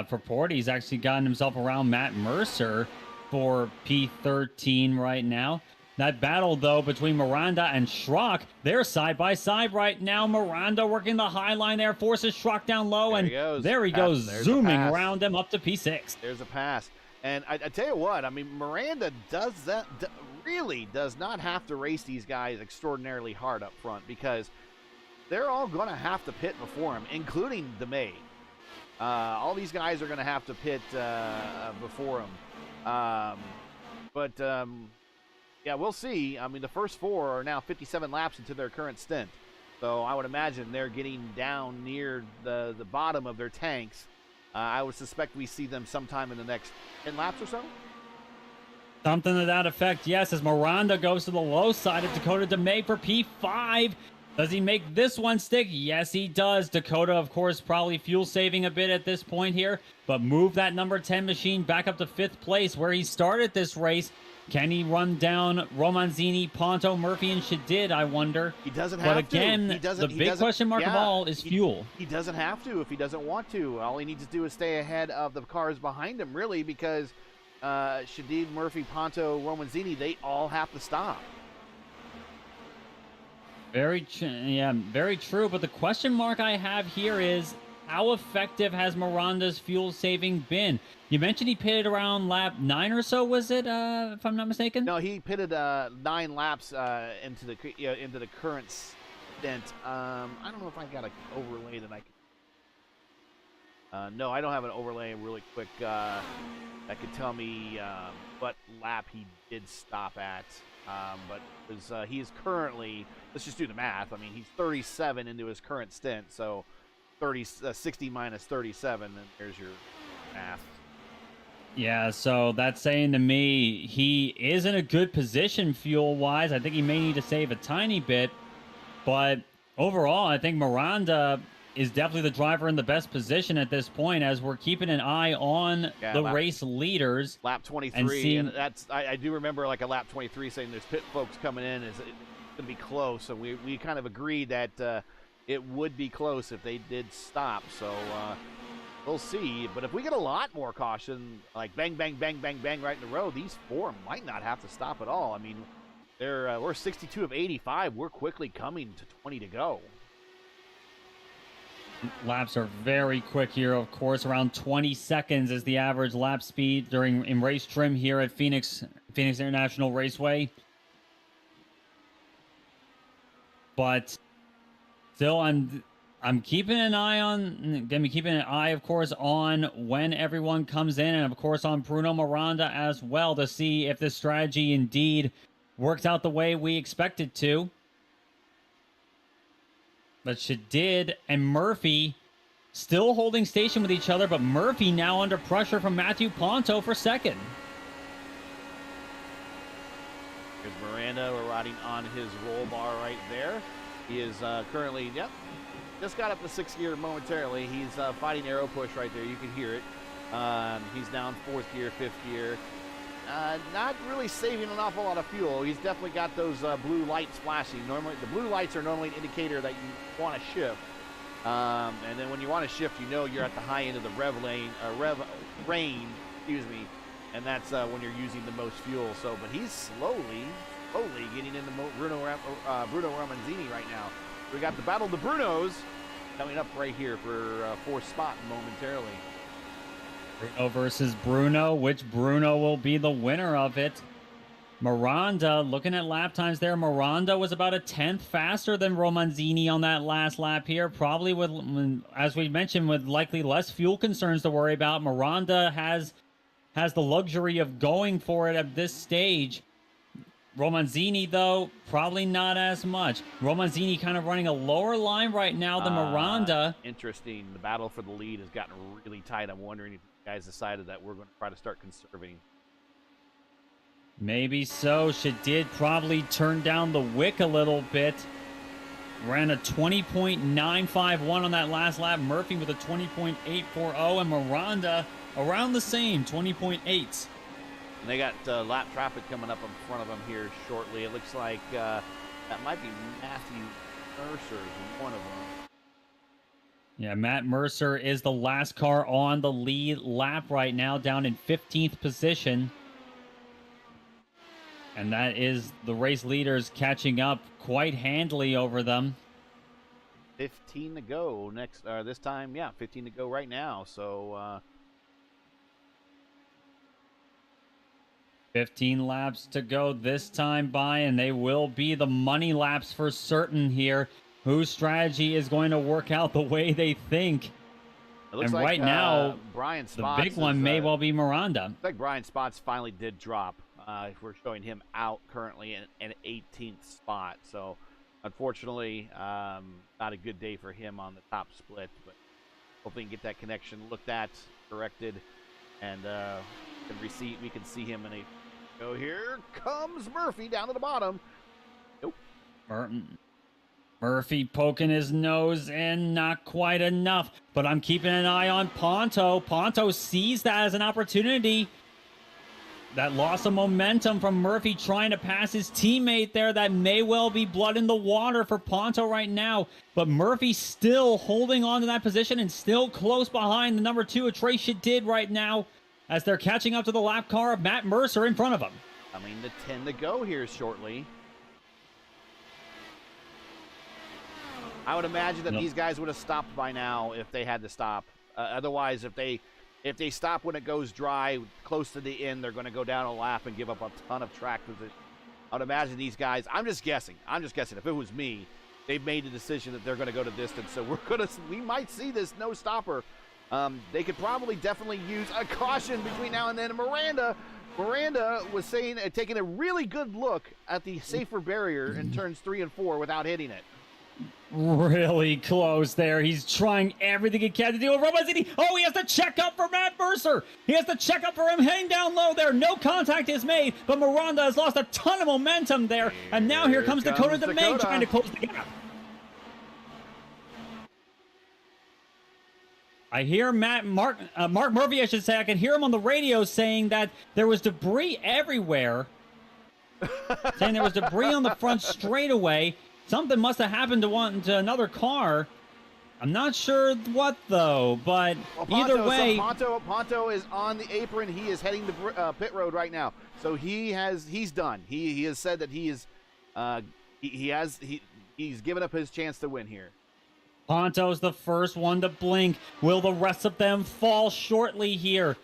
for Porty, he's actually gotten himself around Matt Mercer for P13 right now. That battle, though, between Miranda and Schrock, they're side by side right now. Miranda working the high line there, forces Schrock down low, and there he goes, zooming around him up to P6. There's a pass. And I tell you what, I mean, Miranda really does not have to race these guys extraordinarily hard up front, because they're all going to have to pit before him, including DeMay. All these guys are going to have to pit before him. Yeah, we'll see. I mean, the first four are now 57 laps into their current stint. So I would imagine they're getting down near the bottom of their tanks. I would suspect we see them sometime in the next 10 laps or so. Something to that effect, yes, as Miranda goes to the low side of Dakota DeMay for P5. Does he make this one stick? Yes, he does. Dakota, of course, probably fuel saving a bit at this point here, but move that number 10 machine back up to 5th place where he started this race. Can he run down Romanzini, Ponto, Murphy, and Shadid, I wonder? He doesn't have to. But again, the big question mark of all is fuel. He doesn't have to if he doesn't want to. All he needs to do is stay ahead of the cars behind him, really, because Shadid, Murphy, Ponto, Romanzini, they all have to stop. Very true. But the question mark I have here is, how effective has Miranda's fuel saving been? You mentioned he pitted around lap 9 or so, was it? If I'm not mistaken. No, he pitted 9 laps into the current stint. I don't know if I got an overlay that I can. No, I don't have an overlay really quick that could tell me what lap he did stop at. But he is currently, let's just do the math. I mean, he's 37 into his current stint, so 60 minus 37, and there's your math. Yeah, so that's saying to me he is in a good position fuel-wise. I think he may need to save a tiny bit, but overall, I think Miranda is definitely the driver in the best position at this point, as we're keeping an eye on the race leaders. Lap 23, and that's I do remember like a lap 23 saying there's pit folks coming in. It's going to be close, and we kind of agreed that it would be close if they did stop. So we'll see. But if we get a lot more caution, like bang, bang, bang, bang, bang right in a row, these four might not have to stop at all. I mean, we're 62 of 85. We're quickly coming to 20 to go. Laps are very quick here, of course. Around 20 seconds is the average lap speed in race trim here at Phoenix International Raceway. But still, I'm keeping an eye of course, on when everyone comes in, and of course on Bruno Miranda as well, to see if this strategy indeed works out the way we expect it to. But Shadid and Murphy still holding station with each other, but Murphy now under pressure from Matthew Ponto for second. Here's Miranda. We're riding on his roll bar right there. He is currently, just got up to 6th gear momentarily. He's fighting aero push right there. You can hear it. He's down 4th gear, 5th gear. Not really saving an awful lot of fuel. He's definitely got those blue lights flashing. Normally, the blue lights are normally an indicator that you want to shift. And then when you want to shift, you know you're at the high end of the rev range, and that's when you're using the most fuel. So, but he's slowly getting into Bruno Romanzini right now. We got the battle of the Brunos coming up right here for 4th spot momentarily. Bruno versus Bruno. Which Bruno will be the winner of it? Miranda, looking at lap times there, Miranda was about a 10th faster than Romanzini on that last lap here. Probably with, as we mentioned, with likely less fuel concerns to worry about. Miranda has the luxury of going for it at this stage. Romanzini, though, probably not as much. Romanzini kind of running a lower line right now than Miranda. Interesting. The battle for the lead has gotten really tight. I'm wondering if you guys decided that we're going to try to start conserving. Maybe so. Shadid probably turned down the wick a little bit. Ran a 20.951 on that last lap. Murphy with a 20.840, and Miranda around the same, 20.8. And they got lap traffic coming up in front of them here shortly. It looks like that might be Matthew Mercer, one of them. Yeah, Matt Mercer is the last car on the lead lap right now, down in 15th position. And that is the race leaders catching up quite handily over them. 15 to go this time. Yeah, 15 to go right now. So 15 laps to go this time by, and they will be the money laps for certain here. Whose strategy is going to work out the way they think? it looks And like right now, Brian the Spots big one may well be Miranda. Looks like Brian Spots finally did drop. If we're showing him out currently in an 18th spot. So unfortunately, not a good day for him on the top split, but hopefully we can get that connection looked at, corrected, and we can see him in a go. Here comes Murphy down to the bottom. Nope. Murphy poking his nose in, not quite enough, but I'm keeping an eye on Ponto. Ponto sees that as an opportunity. That loss of momentum from Murphy trying to pass his teammate there. That may well be blood in the water for Ponto right now. But Murphy still holding on to that position and still close behind the number 2 of Trey Shadid right now as they're catching up to the lap car of Matt Mercer in front of him. I mean, the 10 to go here shortly. I would imagine that these guys would have stopped by now if they had to stop. Otherwise, if they stop when it goes dry, close to the end, they're going to go down a lap and give up a ton of track position. I would imagine these guys, I'm just guessing. If it was me, they've made the decision that they're going to go to distance. So we might see this no stopper. They could probably definitely use a caution between now and then. And Miranda was saying, taking a really good look at the safer barrier in turns 3 and 4 without hitting it. Really close there. He's trying everything he can to deal with Romazzini. Oh, he has to check up for Matt Mercer. He has to check up for him heading down low there. No contact is made, but Miranda has lost a ton of momentum there. And now here comes Dakota DeMay trying to close the gap. I hear Mark Murphy, I should say. I can hear him on the radio saying that there was debris everywhere. Saying there was debris on the front straightaway. Something must have happened to another car. I'm not sure what, though, but either way... Ponto is on the apron. He is heading to pit road right now. So he's done. He has said that he's given up his chance to win here. Ponto's the first one to blink. Will the rest of them fall shortly here?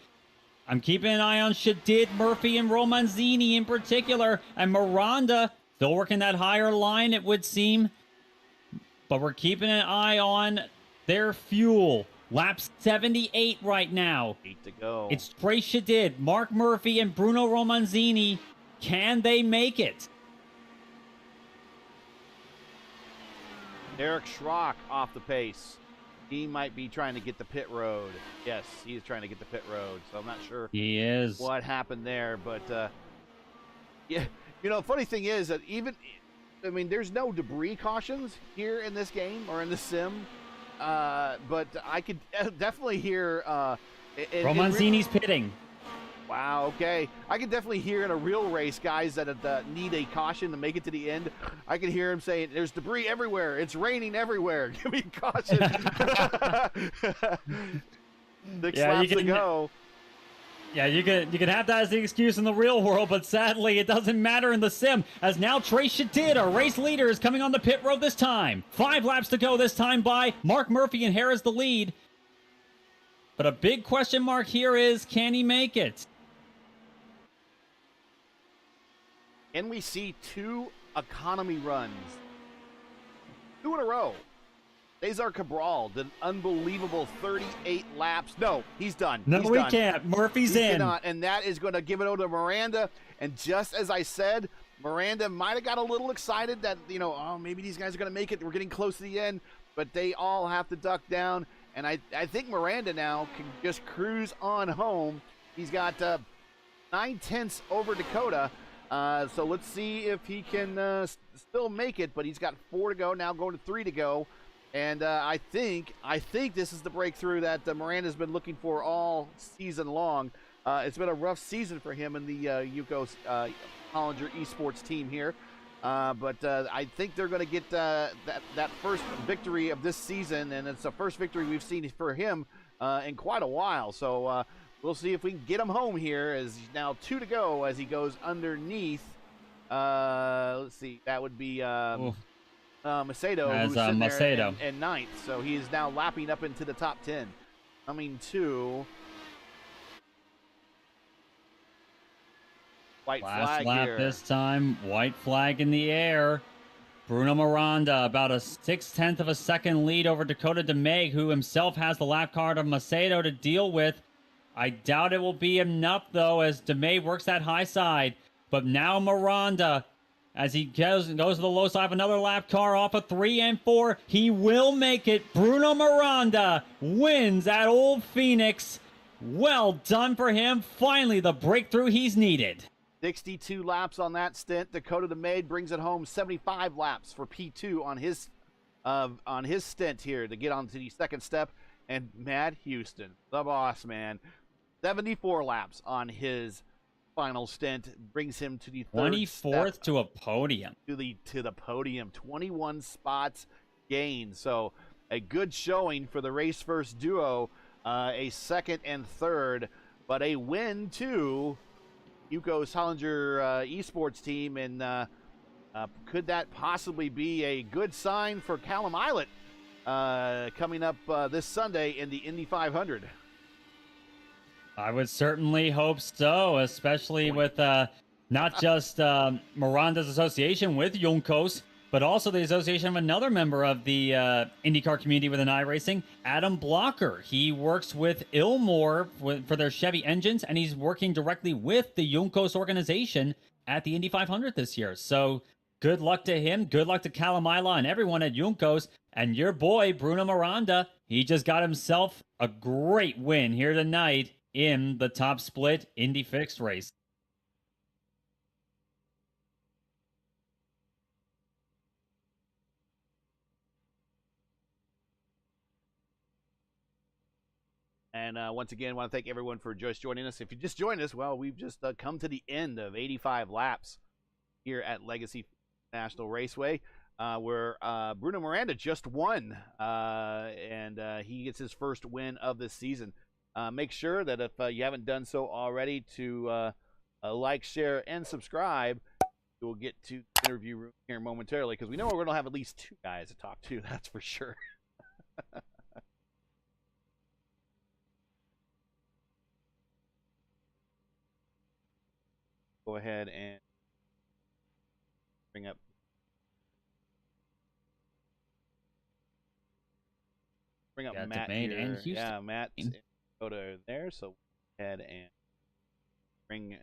I'm keeping an eye on Shadid, Murphy, and Romanzini in particular, and Miranda... Still working that higher line, it would seem. But we're keeping an eye on their fuel. Lap 78 right now. 8 to go. It's Trey Shadid, Mark Murphy, and Bruno Romanzini. Can they make it? Derek Schrock off the pace. He might be trying to get the pit road. Yes, he's trying to get the pit road. So I'm not sure he is what happened there. But, yeah. You know, funny thing is that there's no debris cautions here in this game or in the sim, but I could definitely hear... Romanzini's pitting. Wow, okay. I could definitely hear in a real race guys that need a caution to make it to the end. I could hear him saying, there's debris everywhere. It's raining everywhere. Give me caution. 6 laps to go. Yeah, you could have that as the excuse in the real world, but sadly it doesn't matter in the sim, as now Trey Shadid, our race leader, is coming on the pit road this time. 5 laps to go this time by. Mark Murphy inherits the lead. But a big question mark here is, can he make it? Can we see 2 economy runs? 2 in a row. Cesar Cabral did an unbelievable 38 laps. No, he's done. No, we can't. Murphy's in. Cannot, and that is going to give it over to Miranda. And just as I said, Miranda might have got a little excited that, maybe these guys are going to make it. We're getting close to the end, but they all have to duck down. And I think Miranda now can just cruise on home. He's got 9/10 over Dakota. So let's see if he can still make it, but he's got 4 to go, now going to 3 to go. And I think this is the breakthrough that Miranda's been looking for all season long. It's been a rough season for him and the Yuko Hollinger eSports team here. But I think they're going to get that first victory of this season, and it's the first victory we've seen for him in quite a while. So we'll see if we can get him home here, as he's now 2 to go as he goes underneath Let's see. That would be Ooh, Macedo, as who's sitting there Macedo. in ninth. So he is now lapping up into the top 10. Coming to white Last flag lap here. this time. White flag in the air. Bruno Miranda, about a 6/10 of a second lead over Dakota DeMay, who himself has the lap card of Macedo to deal with. I doubt it will be enough, though, as DeMay works that high side. But now Miranda, as he goes to the low side of another lap car off of 3 and 4, he will make it. Bruno Miranda wins at Old Phoenix. Well done for him. Finally, the breakthrough he's needed. 62 laps on that stint. Dakota DeMay brings it home. 75 laps for P2 on his stint here to get onto the second step. And Matt Houston, the boss man, 74 laps on his final stint, brings him to the third 24th step, to a podium. to the podium. 21 spots gained. So a good showing for the race first duo. A second and third, but a win too. Yuko's Hollinger eSports team, and could that possibly be a good sign for Callum Eilert coming up this Sunday in the Indy 500? I would certainly hope so, especially with not just Miranda's association with Junkos, but also the association of another member of the IndyCar community within iRacing, Adam Blocker. He works with Ilmore for their Chevy engines, and he's working directly with the Junkos organization at the Indy 500 this year. So good luck to him. Good luck to Callum Eilert and everyone at Junkos. And your boy, Bruno Miranda, he just got himself a great win here tonight in the top split Indy Fixed race. And once again, I want to thank everyone for just joining us. If you just joined us, well, we've just come to the end of 85 laps here at Legacy National Raceway, where Bruno Miranda just won, and he gets his first win of this season. Make sure that if you haven't done so already to like, share, and subscribe. We'll get to the interview room here momentarily, because we know we're going to have at least two guys to talk to, that's for sure. Go ahead and bring up Matt here. And Houston. Yeah, Matt, go to there. So go ahead and bring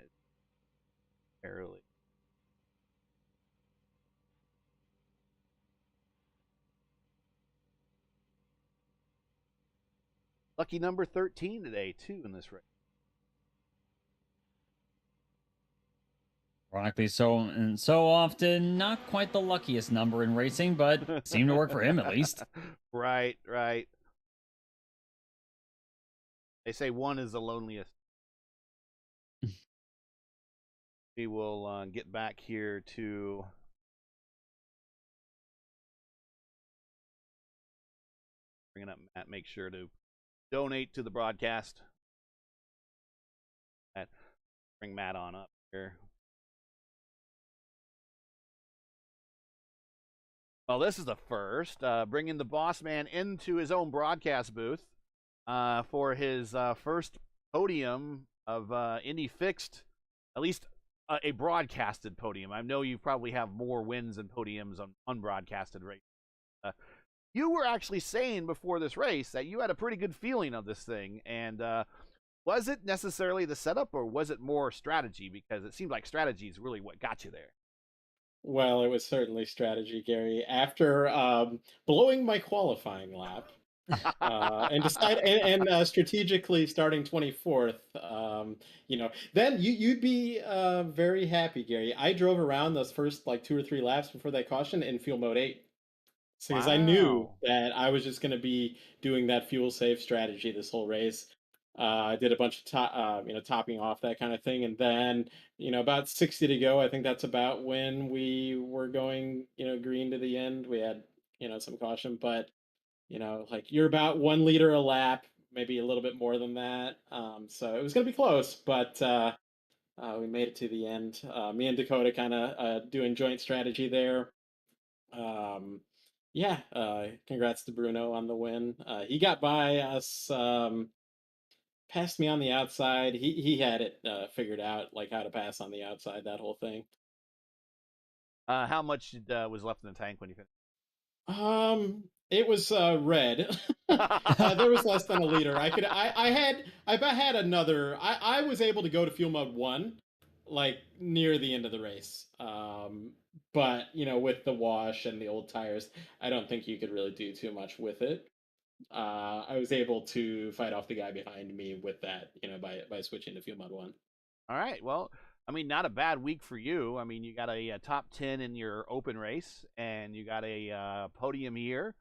early. Lucky number 13 today, too, in this race. Ironically, so often not quite the luckiest number in racing, but seemed to work for him at least. Right. They say one is the loneliest. We will get back here to bringing up Matt. Make sure to donate to the broadcast. Bring Matt on up here. Well, this is the first. Bringing the boss man into his own broadcast booth for his first podium of Indy Fixed, at least a broadcasted podium. I know you probably have more wins and podiums on unbroadcasted races. You were actually saying before this race that you had a pretty good feeling of this thing, and was it necessarily the setup, or was it more strategy? Because it seemed like strategy is really what got you there. Well, it was certainly strategy, Gary. After blowing my qualifying lap and strategically starting 24th, then you'd be very happy, Gary. I drove around those first like 2 or 3 laps before that caution in fuel mode 8. Because I knew that I was just going to be doing that fuel save strategy this whole race. I did a bunch of topping off, that kind of thing, and then about 60 to go. I think that's about when we were going green to the end. We had some caution, but like you're about 1 liter a lap, maybe a little bit more than that. So it was going to be close, but We made it to the end. Me and Dakota kind of doing joint strategy there. Um, yeah, congrats to Bruno on the win. He got by us, passed me on the outside. He had it figured out, like how to pass on the outside, that whole thing. How much was left in the tank when you finished? It was red. There was less than a liter. I had another. I was able to go to fuel mode 1, like near the end of the race. But with the wash and the old tires, I don't think you could really do too much with it. I was able to fight off the guy behind me with that, by switching to fuel mode 1. All right. Well, I mean, not a bad week for you. I mean, you got a top 10 in your open race, and you got a podium here.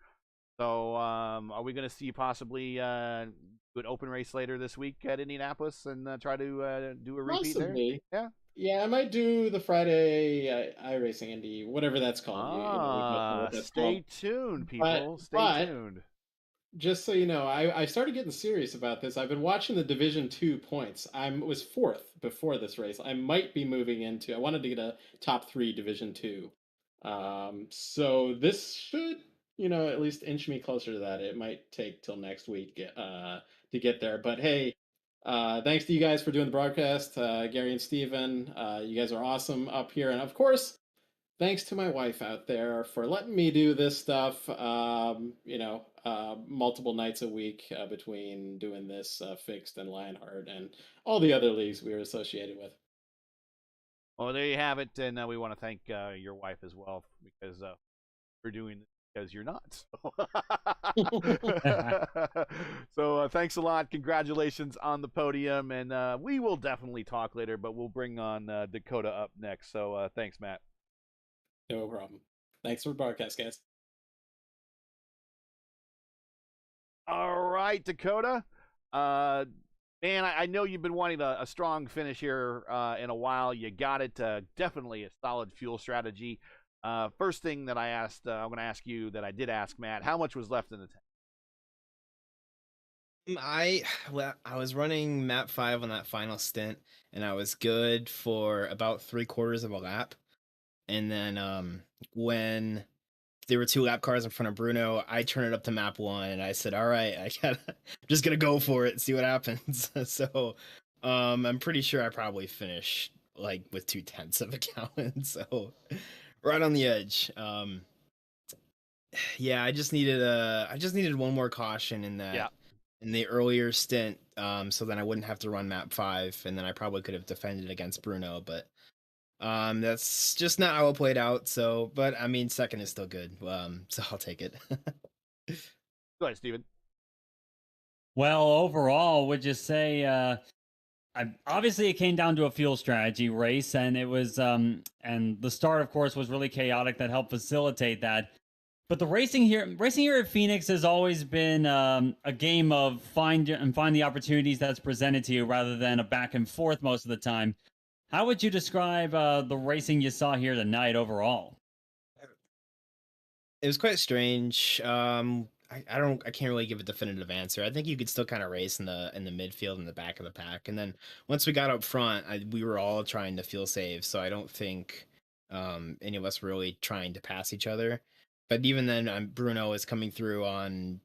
So, are we going to see possibly do an open race later this week at Indianapolis and try to do a repeat Possibly. there? Yeah. Yeah, I might do the Friday iRacing Indy, whatever that's called. We both know what that's Stay called. tuned, people. But Stay tuned. just so you know, I started getting serious about this. I've been watching the Division 2 points. I was fourth before this race. I might be moving into. I wanted to get a top 3 Division 2. So this should, at least inch me closer to that. It might take till next week to get there. But hey, thanks to you guys for doing the broadcast, Gary and Steven. You guys are awesome up here, and of course, thanks to my wife out there for letting me do this stuff, multiple nights a week between doing this fixed and Lionheart and all the other leagues we were associated with. Well, there you have it, and we want to thank your wife as well because we're doing this because you're not. So thanks a lot. Congratulations on the podium, and we will definitely talk later, but we'll bring on Dakota up next. So thanks, Matt. No problem. Thanks for the broadcast, guys. All right, Dakota. Man, I know you've been wanting a strong finish here in a while. You got it. Definitely a solid fuel strategy. First thing that I'm going to ask you that I did ask Matt, how much was left in the tank? I was running map 5 on that final stint, and I was good for about 3/4 of a lap. And then when there were 2 lap cars in front of Bruno, I turned it up to map 1, and I said, "All right, I'm just gonna go for it and see what happens." So I'm pretty sure I probably finished like with 2/10 of a gallon, so right on the edge. Yeah, I just needed one more caution in that. Yeah. In the earlier stint, so then I wouldn't have to run map 5, and then I probably could have defended against Bruno, but that's just not how it played out. So, but I mean, second is still good. So I'll take it. Go ahead, Steven. Well, overall, would you say obviously it came down to a fuel strategy race, and it was and the start, of course, was really chaotic. That helped facilitate that. But the racing here at Phoenix has always been a game of find the opportunities that's presented to you rather than a back and forth most of the time. How would you describe the racing you saw here tonight overall? It was quite strange. I can't really give a definitive answer. I think you could still kind of race in the midfield and the back of the pack, and then once we got up front, we were all trying to feel safe. So I don't think any of us were really trying to pass each other. But even then, Bruno is coming through on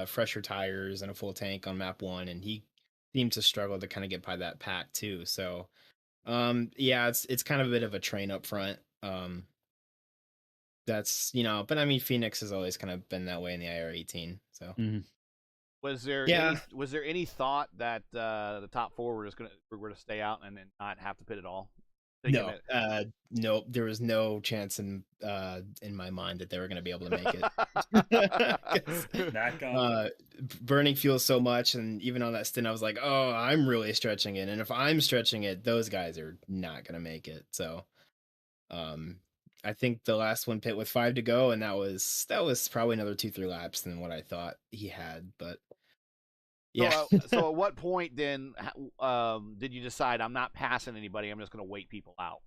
fresher tires and a full tank on map 1, and he seemed to struggle to kind of get by that pack too. So yeah, it's kind of a bit of a train up front. That's but I mean, Phoenix has always kind of been that way in the IR18. So Was there any thought that the top 4 were going to stay out and then not have to pit at all? No, no, there was no chance in my mind that they were going to be able to make it. Burning fuel so much, and even on that stint, I was like, "Oh, I'm really stretching it." And if I'm stretching it, those guys are not going to make it. So, I think the last one pit with 5 to go, and that was probably another 2-3 laps than what I thought he had. But yeah. So at what point then did you decide I'm not passing anybody? I'm just going to wait people out?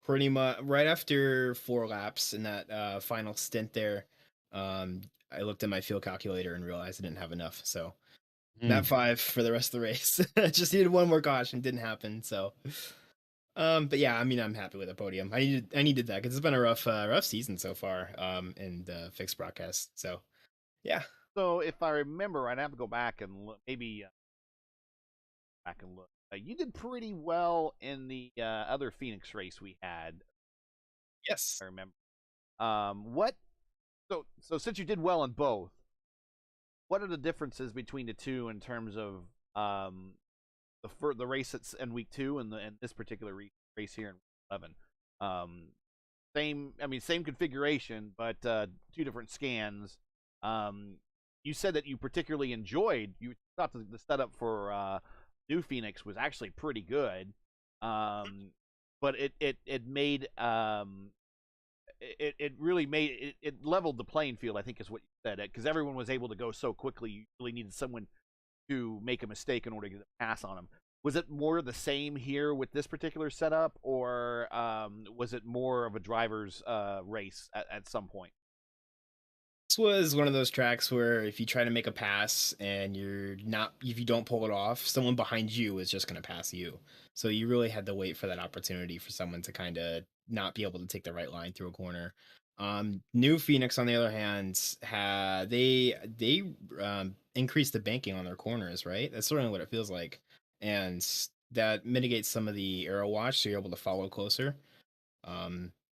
Pretty much right after 4 laps in that final stint there, I looked at my fuel calculator and realized I didn't have enough. So That 5 for the rest of the race. Just needed one more caution, didn't happen. So, but yeah, I mean, I'm happy with the podium. I needed that because it's been a rough season so far. In the fixed broadcast. So, yeah. So if I remember, I'd have to go back and look, maybe back and look. You did pretty well in the other Phoenix race we had. Yes. I remember. What? So since you did well in both, what are the differences between the two in terms of the race that's in week 2 and this particular race here in week 11? Same configuration, but 2 different scans. You said that you particularly enjoyed. You thought the setup for New Phoenix was actually pretty good, but it made it really made it leveled the playing field. I think is what you said, because everyone was able to go so quickly. You really needed someone to make a mistake in order to get a pass on them. Was it more the same here with this particular setup, or was it more of a driver's race at some point? This was one of those tracks where if you try to make a pass and if you don't pull it off, someone behind you is just going to pass you. So you really had to wait for that opportunity for someone to kind of not be able to take the right line through a corner. New Phoenix, on the other hand, they increased the banking on their corners, right? That's certainly what it feels like, and that mitigates some of the aero watch, so you're able to follow closer.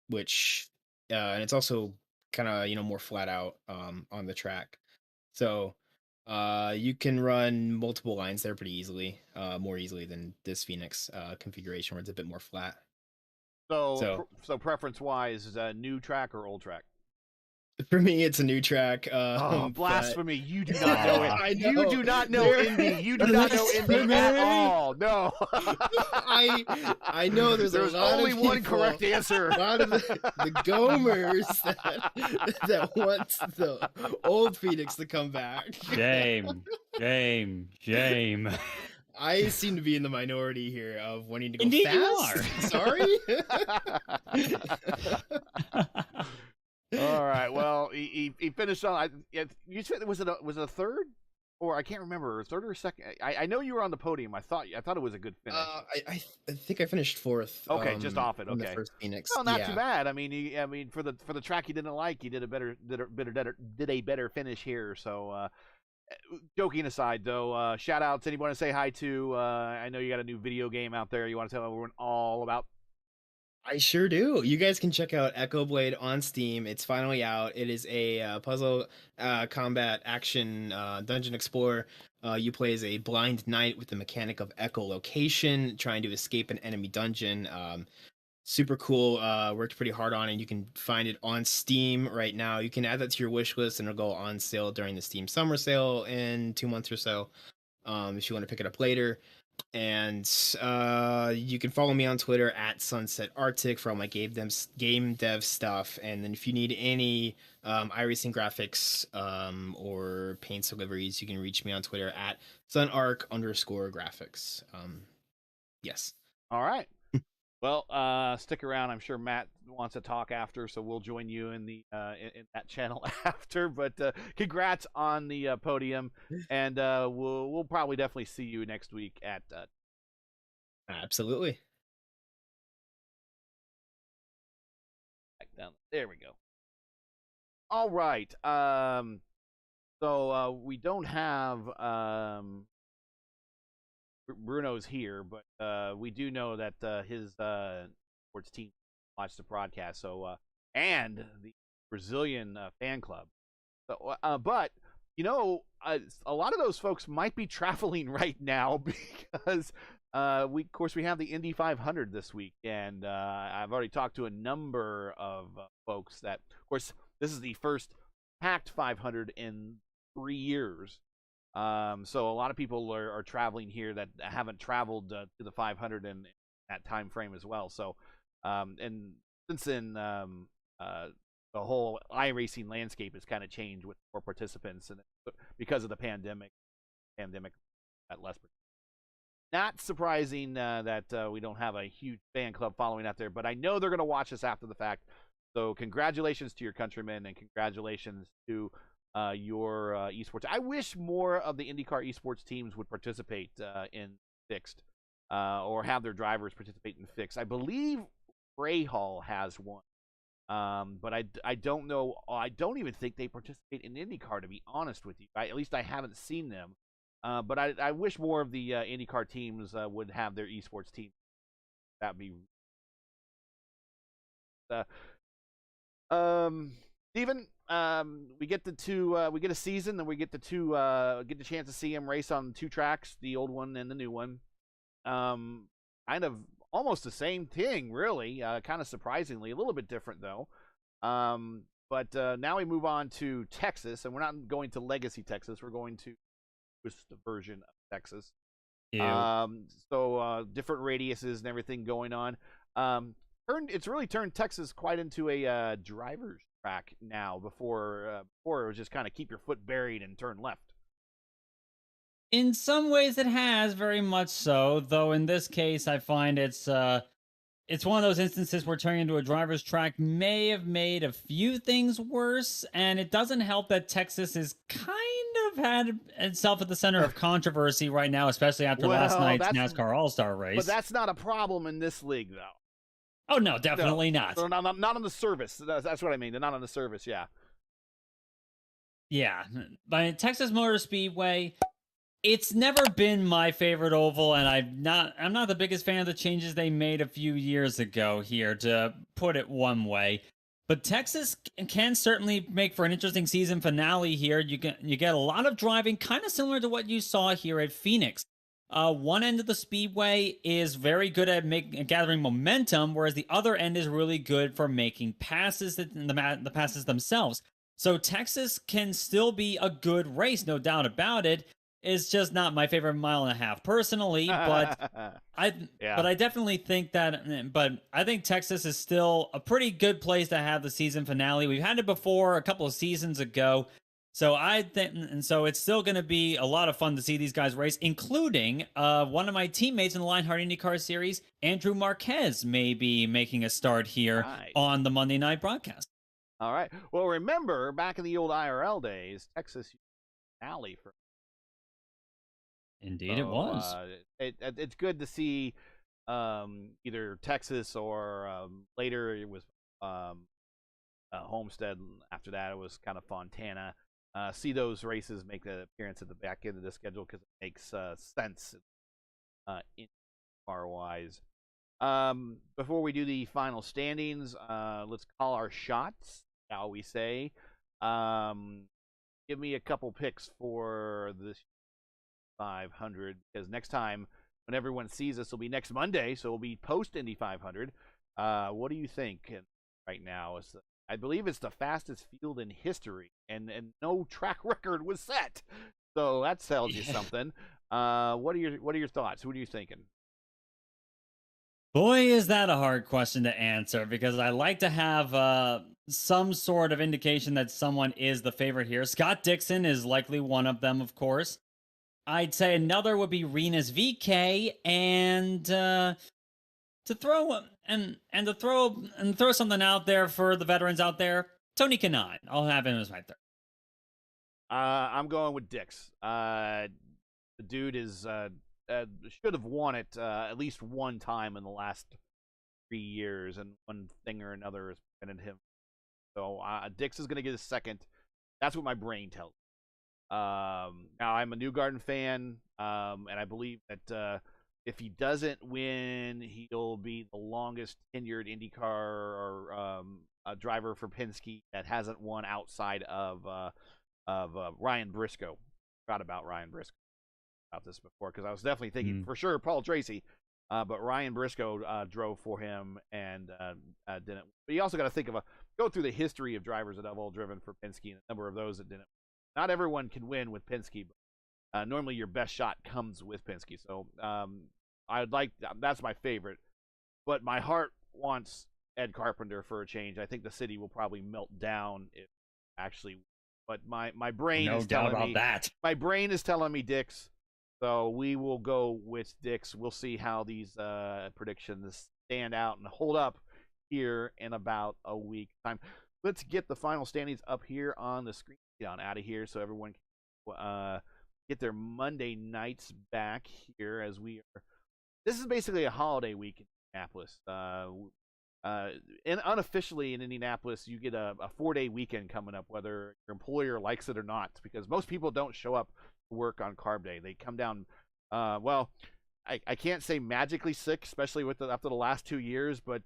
Which and it's also kind of more flat out on the track, so you can run multiple lines there pretty easily, more easily than this Phoenix configuration where it's a bit more flat. So preference wise, is a new track or old track? For me, it's a new track. Blasphemy! You do not know it. I know. You do not know Indy. You do not know Indy at all. No. I know. There's only of one correct answer. A lot of the Gomers that want the old Phoenix to come back. Shame. I seem to be in the minority here of wanting to go Indeed fast. You are. Sorry. All right. Well, he finished on. You said was it a third, or I can't remember, third or second. I know you were on the podium. I thought it was a good finish. I think I finished 4th. Okay, just off it. Okay, the first Phoenix. Well, not too bad. I mean, for the track you didn't like, you did a better finish here. So, joking aside, though, shout outs. Anyone want to say hi to? I know you got a new video game out there. You want to tell everyone all about? I sure do. You guys can check out Echo Blade on Steam. It's finally out. It is a puzzle combat action dungeon explorer. You play as a blind knight with the mechanic of echolocation, trying to escape an enemy dungeon. Super cool. Worked pretty hard on it. You can find it on Steam right now. You can add that to your wish list, and it'll go on sale during the Steam summer sale in 2 months or so. If you want to pick it up later. And you can follow me on Twitter at Sunset Arctic for all my game dev stuff. And then if you need any iRacing graphics or paint deliveries, you can reach me on Twitter at sunarc_graphics. Yes. All right. Well, stick around. I'm sure Matt wants to talk after, so we'll join you in the in that channel after. But congrats on the podium, and we'll probably definitely see you next week at. Absolutely. Back down. There we go. All right. So we don't have Bruno's here, but we do know that his sports team watched the broadcast. So and the Brazilian fan club. So, but a lot of those folks might be traveling right now because we have the Indy 500 this week, and I've already talked to a number of folks that, of course, this is the first packed 500 in 3 years. So a lot of people are traveling here that haven't traveled to the 500 in that time frame as well. So, and since then, the whole iRacing landscape has kind of changed with more participants, and because of the pandemic at less. Not surprising that we don't have a huge fan club following out there, but I know they're going to watch us after the fact. So congratulations to your countrymen, and congratulations to your esports. I wish more of the IndyCar esports teams would participate in fixed, or have their drivers participate in fixed. I believe Rahal has one, but I don't know. I don't even think they participate in IndyCar, to be honest with you. At least I haven't seen them. But I wish more of the IndyCar teams would have their esports team. That'd be. Steven, we get we get a season, and we get get the chance to see him race on 2 tracks, the old one and the new one. Kind of almost the same thing, really. Kind of surprisingly, a little bit different though. But now we move on to Texas, and we're not going to Legacy Texas. We're going to the version of Texas. Yeah. So different radiuses and everything going on. It's really turned Texas quite into a driver's track now. Before it was just kind of keep your foot buried and turn left. In some ways, it has, very much so. Though in this case, I find it's one of those instances where turning into a driver's track may have made a few things worse, and it doesn't help that Texas is kind of had itself at the center of controversy right now, especially after last night's NASCAR All-Star race. But that's not a problem in this league, though. Oh, no, definitely not. No, not on the service. That's what I mean. They're not on the service, yeah. Yeah. But Texas Motor Speedway, it's never been my favorite oval, and I'm not the biggest fan of the changes they made a few years ago here, to put it one way. But Texas can certainly make for an interesting season finale here. You get a lot of driving, kind of similar to what you saw here at Phoenix. One end of the speedway is very good at gathering momentum, whereas the other end is really good for making passes, the passes themselves. So Texas can still be a good race, no doubt about it. It's just not my favorite mile and a half personally, but I definitely think that. But I think Texas is still a pretty good place to have the season finale. We've had it before a couple of seasons ago. So I think, and so it's still going to be a lot of fun to see these guys race, including one of my teammates in the Lionheart IndyCar Series, Andrew Marquez, may be making a start here on the Monday night broadcast. All right. Well, remember back in the old IRL days, Texas finale for. Indeed, it was. It's good to see either Texas or later it was Homestead. After that, it was kind of Fontana. See those races make an appearance at the back end of the schedule because it makes sense in car-wise. Before we do the final standings, let's call our shots, shall we say. Give me a couple picks for this 500, because next time when everyone sees us will be next Monday, so it'll be post Indy 500. What do you think right now? I believe it's the fastest field in history, and no track record was set, so that tells you something. What are your thoughts? What are you thinking? Boy, is that a hard question to answer, because I like to have some sort of indication that someone is the favorite here. Scott Dixon is likely one of them, of course. I'd say another would be Renus VK, and to throw something out there for the veterans out there, Tony Kanaan. I'll have him as my third. I'm going with Dix. The dude is should have won it at least one time in the last 3 years, and one thing or another has prevented him. So Dix is going to get a second. That's what my brain tells me. Now I'm a Newgarden fan, and I believe that if he doesn't win, he'll be the longest tenured IndyCar or driver for Penske that hasn't won outside of Ryan Briscoe. Forgot about Ryan Briscoe about this before, because I was definitely thinking for sure Paul Tracy, but Ryan Briscoe drove for him and didn't. But you also got to go through the history of drivers that have all driven for Penske, and a number of those that didn't. Not everyone can win with Penske, but normally your best shot comes with Penske. So that's my favorite. But my heart wants Ed Carpenter for a change. I think the city will probably melt down if actually. But my brain is telling me that. My brain is telling me Dix. So we will go with Dix. We'll see how these predictions stand out and hold up here in about a week's time. let's get the final standings up here on the screen. Get on out of here so everyone can get their Monday nights back here as we are. This is basically a holiday week in Indianapolis. And unofficially in Indianapolis, you get a 4-day weekend coming up, whether your employer likes it or not, because most people don't show up to work on Carb Day. They come down, I can't say magically sick, especially after the last 2 years, but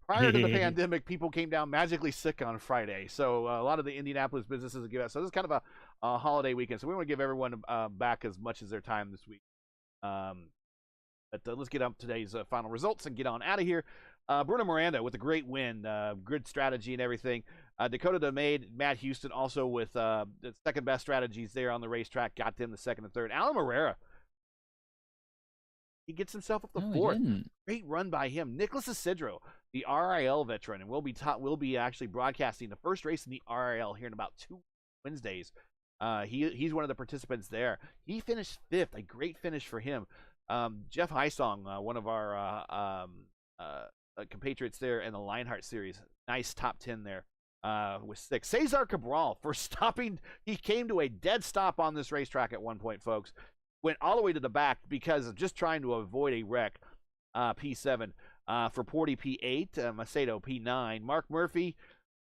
prior to the pandemic, people came down magically sick on Friday. So a lot of the Indianapolis businesses give out. So this is kind of a holiday weekend. So we want to give everyone back as much as their time this week. But let's get up today's final results and get on out of here. Bruno Miranda with a great win, good strategy and everything. Dakota DeMade, Matt Houston also with the second best strategies there on the racetrack, got them the second and third. Alan Morera, he gets himself up the fourth. Great run by him. Nicholas Isidro, the RIL veteran, and we'll be actually broadcasting the first race in the RIL here in about 2 Wednesdays. He's one of the participants there. He finished fifth, a great finish for him. Jeff Heisong, one of our compatriots there in the Lionheart Series, nice top 10 there with 6. Cesar Cabral for stopping. He came to a dead stop on this racetrack at one point, folks. Went all the way to the back because of just trying to avoid a wreck. P7 for Porty P8, Macedo P9. Mark Murphy,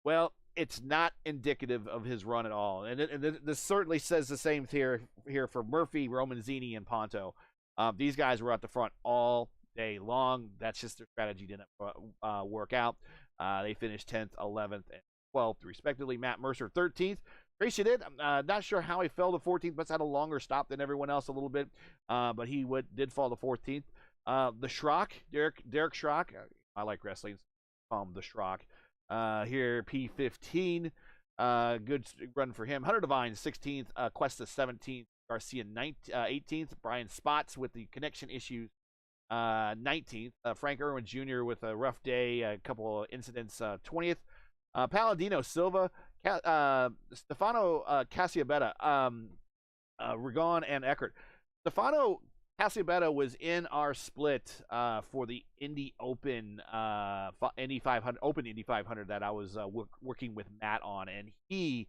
well, it's not indicative of his run at all. And this certainly says the same here for Murphy, Romanzini, and Ponto. These guys were at the front all day long. That's just their strategy didn't work out. They finished 10th, 11th, and 12th, respectively. Matt Mercer, 13th. Tracy did. I'm not sure how he fell to 14th, but had a longer stop than everyone else a little bit. But he did fall to 14th. The Schrock, Derek Schrock. I like wrestling. Call him the Schrock. Here, P15. Good run for him. Hunter Devine, 16th. Cuesta, 17th. Garcia, 18th. Brian Spots with the connection issues, 19th. Frank Irwin Jr. with a rough day, a couple of incidents, 20th. Palladino Silva, Stefano Casiabetta, Rigon, and Eckert. Stefano Casiabetta was in our split for the Indy Open, Indy 500, Open Indy 500 that I was working with Matt on, and he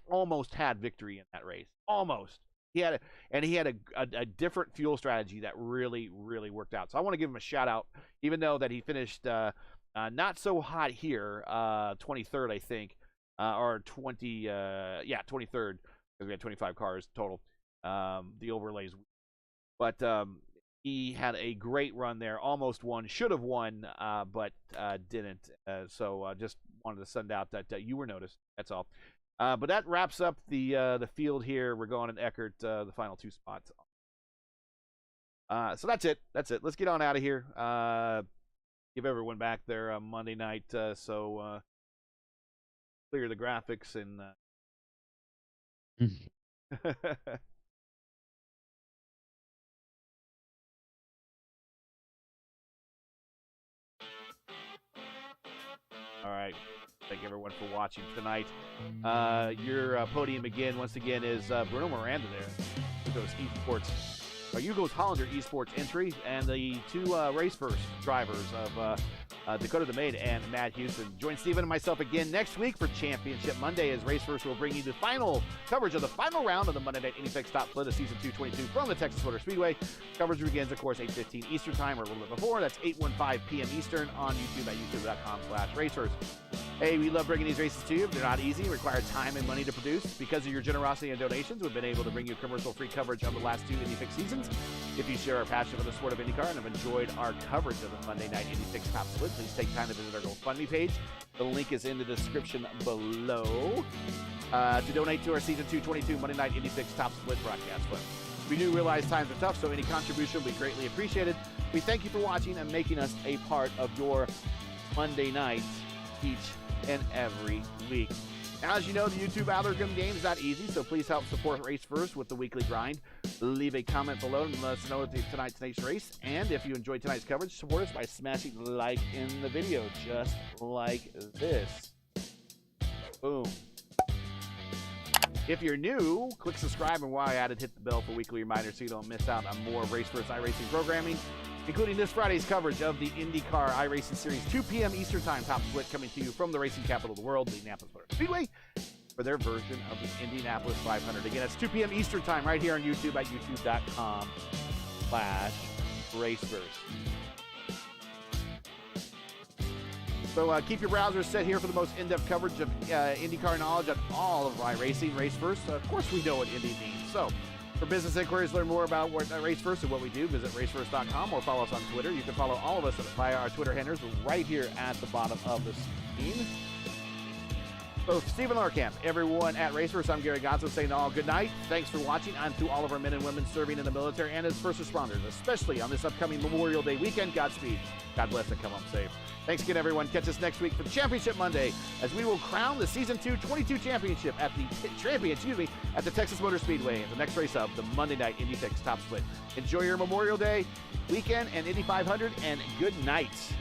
almost had victory in that race. Almost. He had a different fuel strategy that really, really worked out. So I want to give him a shout out, even though that he finished not so hot here, 23rd, I think, or 23rd, because we had 25 cars total. The overlays, but he had a great run there. Almost won, should have won, but didn't. So just wanted to send out that you were noticed. That's all. But that wraps up the field here. Rigon and Eckert, the final 2 spots. So that's it. Let's get on out of here. Give everyone back their Monday night. So clear the graphics and. All right. Thank everyone for watching tonight. Your podium once again is Bruno Miranda there. Yugo's eSports, Yugo's Hollander eSports entry, and the 2 race first drivers of Dakota DeMade and Matt Houston. Join Steven and myself again next week for Championship Monday, as Race First will bring you the final coverage of the final round of the Monday Night IndyFix Top Split of Season 222 from the Texas Motor Speedway. Coverage begins, of course, 8:15 Eastern Time, or a little bit before. That's 8:15 p.m. Eastern on YouTube at youtube.com/racers. Hey, we love bringing these races to you. They're not easy, require time and money to produce. Because of your generosity and donations, we've been able to bring you commercial-free coverage of the last 2 IndyFix seasons. If you share our passion for the sport of IndyCar and have enjoyed our coverage of the Monday Night IndyFix Top Split, please take time to visit our GoFundMe page. The link is in the description below to donate to our Season 222 Monday Night IndyFix Top Split broadcast fund. We do realize times are tough, so any contribution will be greatly appreciated. We thank you for watching and making us a part of your Monday night each and every week. Now, as you know, the YouTube algorithm game is not easy, so please help support Race First with the weekly grind. Leave a comment below and let us know tonight's race. And if you enjoyed tonight's coverage, support us by smashing the like in the video, just like this. Boom. If you're new, click subscribe, and while at it, hit the bell for weekly reminders so you don't miss out on more Race First iRacing programming. including this Friday's coverage of the IndyCar iRacing Series, 2 p.m. Eastern Time, top split coming to you from the racing capital of the world, the Indianapolis Motor Speedway, for their version of the Indianapolis 500. Again, it's 2 p.m. Eastern Time right here on YouTube at youtube.com/raceverse. So keep your browsers set here for the most in-depth coverage of IndyCar knowledge on all of iRacing. Raceverse, of course we know what Indy means. So for business inquiries, learn more about Raceverse and what we do, visit raceverse.com or follow us on Twitter. You can follow all of us via our Twitter handles right here at the bottom of the screen. So Stephen Larkamp, everyone at Raceverse, I'm Gary Gotzo saying all good night. Thanks for watching, and to all of our men and women serving in the military and as first responders, especially on this upcoming Memorial Day weekend. Godspeed. God bless and come home safe. Thanks again, everyone. Catch us next week for the Championship Monday as we will crown the Season 2 22 championship at the Texas Motor Speedway in the next race of the Monday Night Indy Fix Top Split. Enjoy your Memorial Day weekend and Indy 500, and good night.